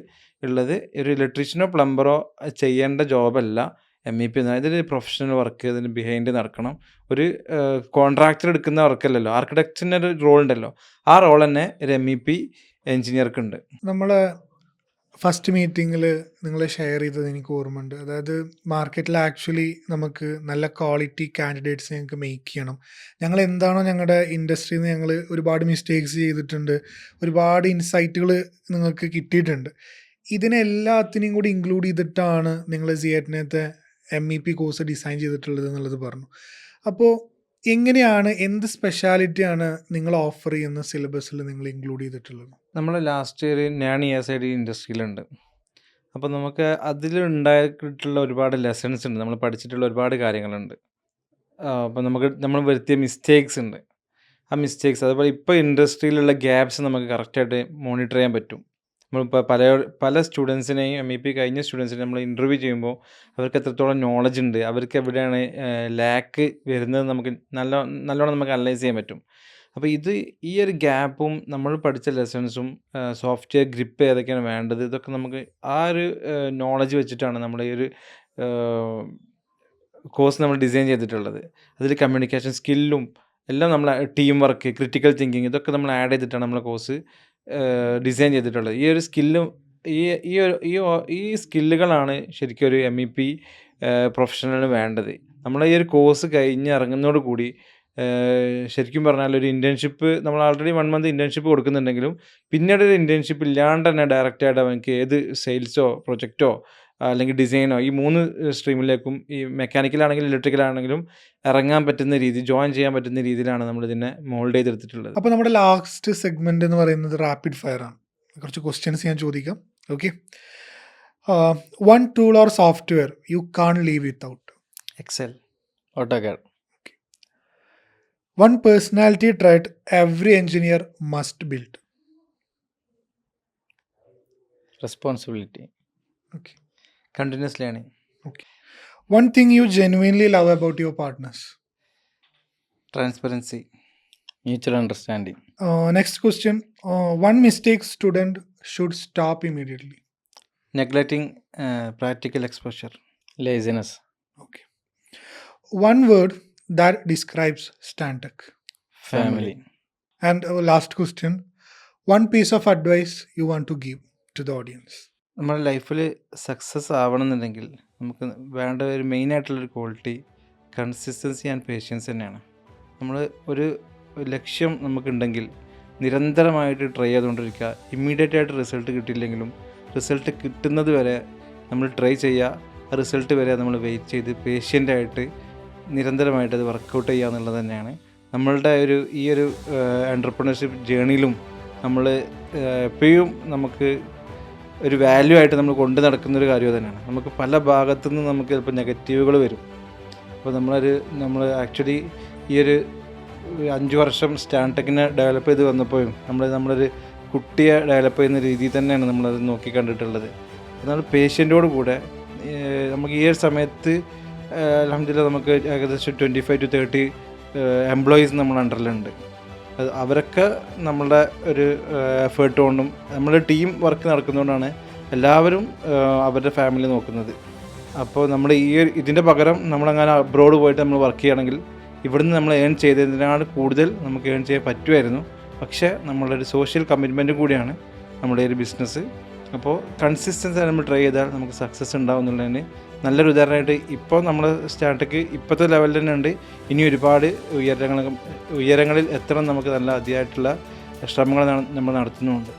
ഉള്ളത് ഒരു ഇലക്ട്രീഷ്യനോ പ്ലംബറോ ചെയ്യേണ്ട ജോബല്ല MEP എന്ന്. ഇതൊരു പ്രൊഫഷണൽ വർക്ക്, ഇതിന് ബിഹൈൻഡ് നടക്കണം. ഒരു കോൺട്രാക്ടർ എടുക്കുന്ന വർക്കല്ലല്ലോ, ആർക്കിടെക്റ്റിൻ്റെ ഒരു റോൾ ഉണ്ടല്ലോ, ആ റോൾ തന്നെ ഒരു MEP എഞ്ചിനീയർക്കുണ്ട്. നമ്മളെ ഫസ്റ്റ് മീറ്റിങ്ങിൽ നിങ്ങൾ ഷെയർ ചെയ്തത് എനിക്ക് ഓർമ്മയുണ്ട്. അതായത് മാർക്കറ്റിൽ ആക്ച്വലി നമുക്ക് നല്ല ക്വാളിറ്റി കാൻഡിഡേറ്റ്സ് ഞങ്ങൾക്ക് മേക്ക് ചെയ്യണം. ഞങ്ങൾ എന്താണോ ഞങ്ങളുടെ ഇൻഡസ്ട്രിയിൽ നിന്ന് ഞങ്ങൾ ഒരുപാട് മിസ്റ്റേക്സ് ചെയ്തിട്ടുണ്ട്, ഒരുപാട് ഇൻസൈറ്റുകൾ നിങ്ങൾക്ക് കിട്ടിയിട്ടുണ്ട്. ഇതിനെല്ലാത്തിനെയും കൂടി ഇൻക്ലൂഡ് ചെയ്തിട്ടാണ് നിങ്ങൾ സിയറ്റിനകത്തെ MEP കോഴ്സ് ഡിസൈൻ ചെയ്തിട്ടുള്ളത് എന്നുള്ളത് പറഞ്ഞു. അപ്പോൾ എങ്ങനെയാണ്, എന്ത് സ്പെഷ്യാലിറ്റിയാണ് നിങ്ങൾ ഓഫർ ചെയ്യുന്ന സിലബസിൽ നിങ്ങൾ ഇൻക്ലൂഡ് ചെയ്തിട്ടുള്ളത്? നമ്മൾ ലാസ്റ്റ് ഇയർ ഞാൻ ESID ഇൻഡസ്ട്രിയിലുണ്ട്. അപ്പോൾ നമുക്ക് അതിലുണ്ടായിട്ടുള്ള ഒരുപാട് ലെസൺസ് ഉണ്ട്, നമ്മൾ പഠിച്ചിട്ടുള്ള ഒരുപാട് കാര്യങ്ങളുണ്ട്. അപ്പോൾ നമ്മൾ വരുത്തിയ മിസ്റ്റേക്സ് ഉണ്ട്. ആ മിസ്റ്റേക്സ്, അതുപോലെ ഇപ്പോൾ ഇൻഡസ്ട്രിയിലുള്ള ഗ്യാപ്സ് നമുക്ക് കറക്റ്റായിട്ട് മോണിറ്റർ ചെയ്യാൻ പറ്റും. നമ്മളിപ്പോൾ പല സ്റ്റുഡൻസിനെയും MEP കഴിഞ്ഞ സ്റ്റുഡൻസിനെ നമ്മൾ ഇൻ്റർവ്യൂ ചെയ്യുമ്പോൾ അവർക്ക് എത്രത്തോളം നോളജ് ഉണ്ട്, അവർക്ക് എവിടെയാണ് ലാക്ക് വരുന്നത് നമുക്ക് നല്ലോണം നമുക്ക് അനലൈസ് ചെയ്യാൻ പറ്റും. അപ്പോൾ ഈ ഒരു ഗ്യാപ്പും നമ്മൾ പഠിച്ച ലെസൺസും സോഫ്റ്റ്വെയർ ഗ്രിപ്പ് ഏതൊക്കെയാണ് വേണ്ടത്, ഇതൊക്കെ നമുക്ക് ആ ഒരു നോളജ് വെച്ചിട്ടാണ് നമ്മൾ ഈ ഒരു കോഴ്സ് നമ്മൾ ഡിസൈൻ ചെയ്തിട്ടുള്ളത്. അതിൽ കമ്മ്യൂണിക്കേഷൻ സ്കില്ലും എല്ലാം നമ്മൾ, ടീം വർക്ക്, ക്രിട്ടിക്കൽ തിങ്കിങ്, ഇതൊക്കെ നമ്മൾ ആഡ് ചെയ്തിട്ടാണ് നമ്മളെ കോഴ്സ് ഡിസൈൻ ചെയ്തിട്ടുള്ളത്. ഈ ഒരു സ്കില്ലും ഈ സ്കില്ലുകളാണ് ശരിക്കും ഒരു MEP പ്രൊഫഷണലിന് വേണ്ടത്. നമ്മൾ ഈ ഒരു കോഴ്സ് കഴിഞ്ഞ് ഇറങ്ങുന്നതോട് കൂടി ശരിക്കും പറഞ്ഞാൽ ഒരു ഇൻറ്റേൺഷിപ്പ്, നമ്മൾ ആൾറെഡി 1 മന്ത് ഇൻറ്റേൺഷിപ്പ് കൊടുക്കുന്നുണ്ടെങ്കിലും പിന്നീട് ഒരു ഇൻറ്റേൺഷിപ്പ് ഇല്ലാണ്ട് തന്നെ ഡയറക്റ്റായിട്ട് അവർക്ക് ഏത് സെയിൽസോ പ്രൊജക്റ്റോ അല്ലെങ്കിൽ ഡിസൈനോ, ഈ 3 സ്ട്രീമിലേക്കും, ഈ മെക്കാനിക്കലാണെങ്കിലും ഇലക്ട്രിക്കലാണെങ്കിലും ഇറങ്ങാൻ പറ്റുന്ന രീതി, ജോയിൻ ചെയ്യാൻ പറ്റുന്ന രീതിയിലാണ് നമ്മളിതിനെ മോൾഡ് ചെയ്തെടുത്തിട്ടുള്ളത്. അപ്പോൾ നമ്മുടെ ലാസ്റ്റ് സെഗ്മെന്റ് എന്ന് പറയുന്നത് റാപ്പിഡ് ഫയർ ആണ്. കുറച്ച് ക്വസ്റ്റ്യൻസ് ഞാൻ ചോദിക്കാം. Okay, 1 tool or software you can live without? Excel. AutoCAD. 1 personality trait every engineer must build? Responsibility. Okay. Continuous learning. 1 thing you genuinely love about your partners? Transparency. Mutual understanding. Next question, 1 mistake student should stop immediately? Neglecting practical exposure. Laziness. Okay. 1 word that describes Stantec? Family. And last question, 1 piece of advice you want to give to the audience? നമ്മുടെ ലൈഫിൽ success ആവണമെന്നുണ്ടെങ്കിൽ നമുക്ക് വേണ്ട ഒരു മെയിനായിട്ടുള്ളൊരു quality consistency and patients തന്നെയാണ്. നമ്മൾ ഒരു ലക്ഷ്യം നമുക്കുണ്ടെങ്കിൽ നിരന്തരമായിട്ട് ട്രൈ ചെയ്തുകൊണ്ടിരിക്കുക. ഇമ്മീഡിയറ്റ് ആയിട്ട് റിസൾട്ട് കിട്ടിയില്ലെങ്കിലും റിസൾട്ട് കിട്ടുന്നത് വരെ നമ്മൾ ട്രൈ ചെയ്യുക. ആ റിസൾട്ട് വരെ നമ്മൾ വെയിറ്റ് ചെയ്ത് പേഷ്യൻ്റായിട്ട് നിരന്തരമായിട്ട് അത് വർക്കൗട്ട് ചെയ്യുക എന്നുള്ളത് തന്നെയാണ് നമ്മളുടെ ഈ ഒരു എൻ്റർപ്രണർഷിപ്പ് ജേണിയിലും നമ്മൾ എപ്പോഴും നമുക്ക് ഒരു വാല്യൂ ആയിട്ട് നമ്മൾ കൊണ്ടു നടക്കുന്നൊരു കാര്യം തന്നെയാണ്. നമുക്ക് പല ഭാഗത്തു നിന്ന് നമുക്ക് ചിലപ്പോൾ നെഗറ്റീവുകൾ വരും. അപ്പോൾ നമ്മൾ ആക്ച്വലി ഈ ഒരു 5 വർഷം സ്റ്റാൻടെക്കിനെ ഡെവലപ്പ് ചെയ്ത് വന്നപ്പോഴും നമ്മളൊരു കുട്ടിയെ ഡെവലപ്പ് ചെയ്യുന്ന രീതിയിൽ തന്നെയാണ് നമ്മളത് നോക്കി കണ്ടിട്ടുള്ളത്. എന്നാൽ പേഷ്യൻറ്റോട് കൂടെ നമുക്ക് ഈ ഒരു സമയത്ത് അൽഹംദുലില്ലാ നമുക്ക് ഏകദേശം 25 to 30 എംപ്ലോയീസ് നമ്മുടെ അണ്ടറിലുണ്ട്. അവരൊക്കെ നമ്മളുടെ ഒരു എഫേർട്ട് കൊണ്ടും നമ്മുടെ ടീം വർക്ക് നടക്കുന്നതുകൊണ്ടാണ് എല്ലാവരും അവരുടെ ഫാമിലി നോക്കുന്നത്. അപ്പോൾ നമ്മൾ ഇതിൻ്റെ പകരം നമ്മളങ്ങനെ അബ്രോഡ് പോയിട്ട് നമ്മൾ വർക്ക് ചെയ്യുകയാണെങ്കിൽ ഇവിടുന്ന് നമ്മൾ ഏൺ ചെയ്തതിനാണ് കൂടുതൽ നമുക്ക് ഏൺ ചെയ്യാൻ പറ്റുമായിരുന്നു. പക്ഷേ നമ്മളൊരു സോഷ്യൽ കമ്മിറ്റ്മെൻറ്റും കൂടിയാണ് നമ്മുടെ ഒരു ബിസിനസ്. അപ്പോൾ കൺസിസ്റ്റൻസി നമ്മൾ ട്രൈ ചെയ്താൽ നമുക്ക് സക്സസ് ഉണ്ടാവും എന്നുള്ളതിന് നല്ലൊരു ഉദാഹരണമായിട്ട് ഇപ്പോൾ നമ്മുടെ സ്റ്റാർട്ടക്ക് ഇപ്പോഴത്തെ ലെവലിൽ തന്നെ ഉണ്ട്. ഇനി ഒരുപാട് ഉയരങ്ങളിൽ എത്തണം നമുക്ക് നല്ല അതിയായിട്ടുള്ള ശ്രമങ്ങൾ നമ്മൾ നടത്തുന്നുമുണ്ട്.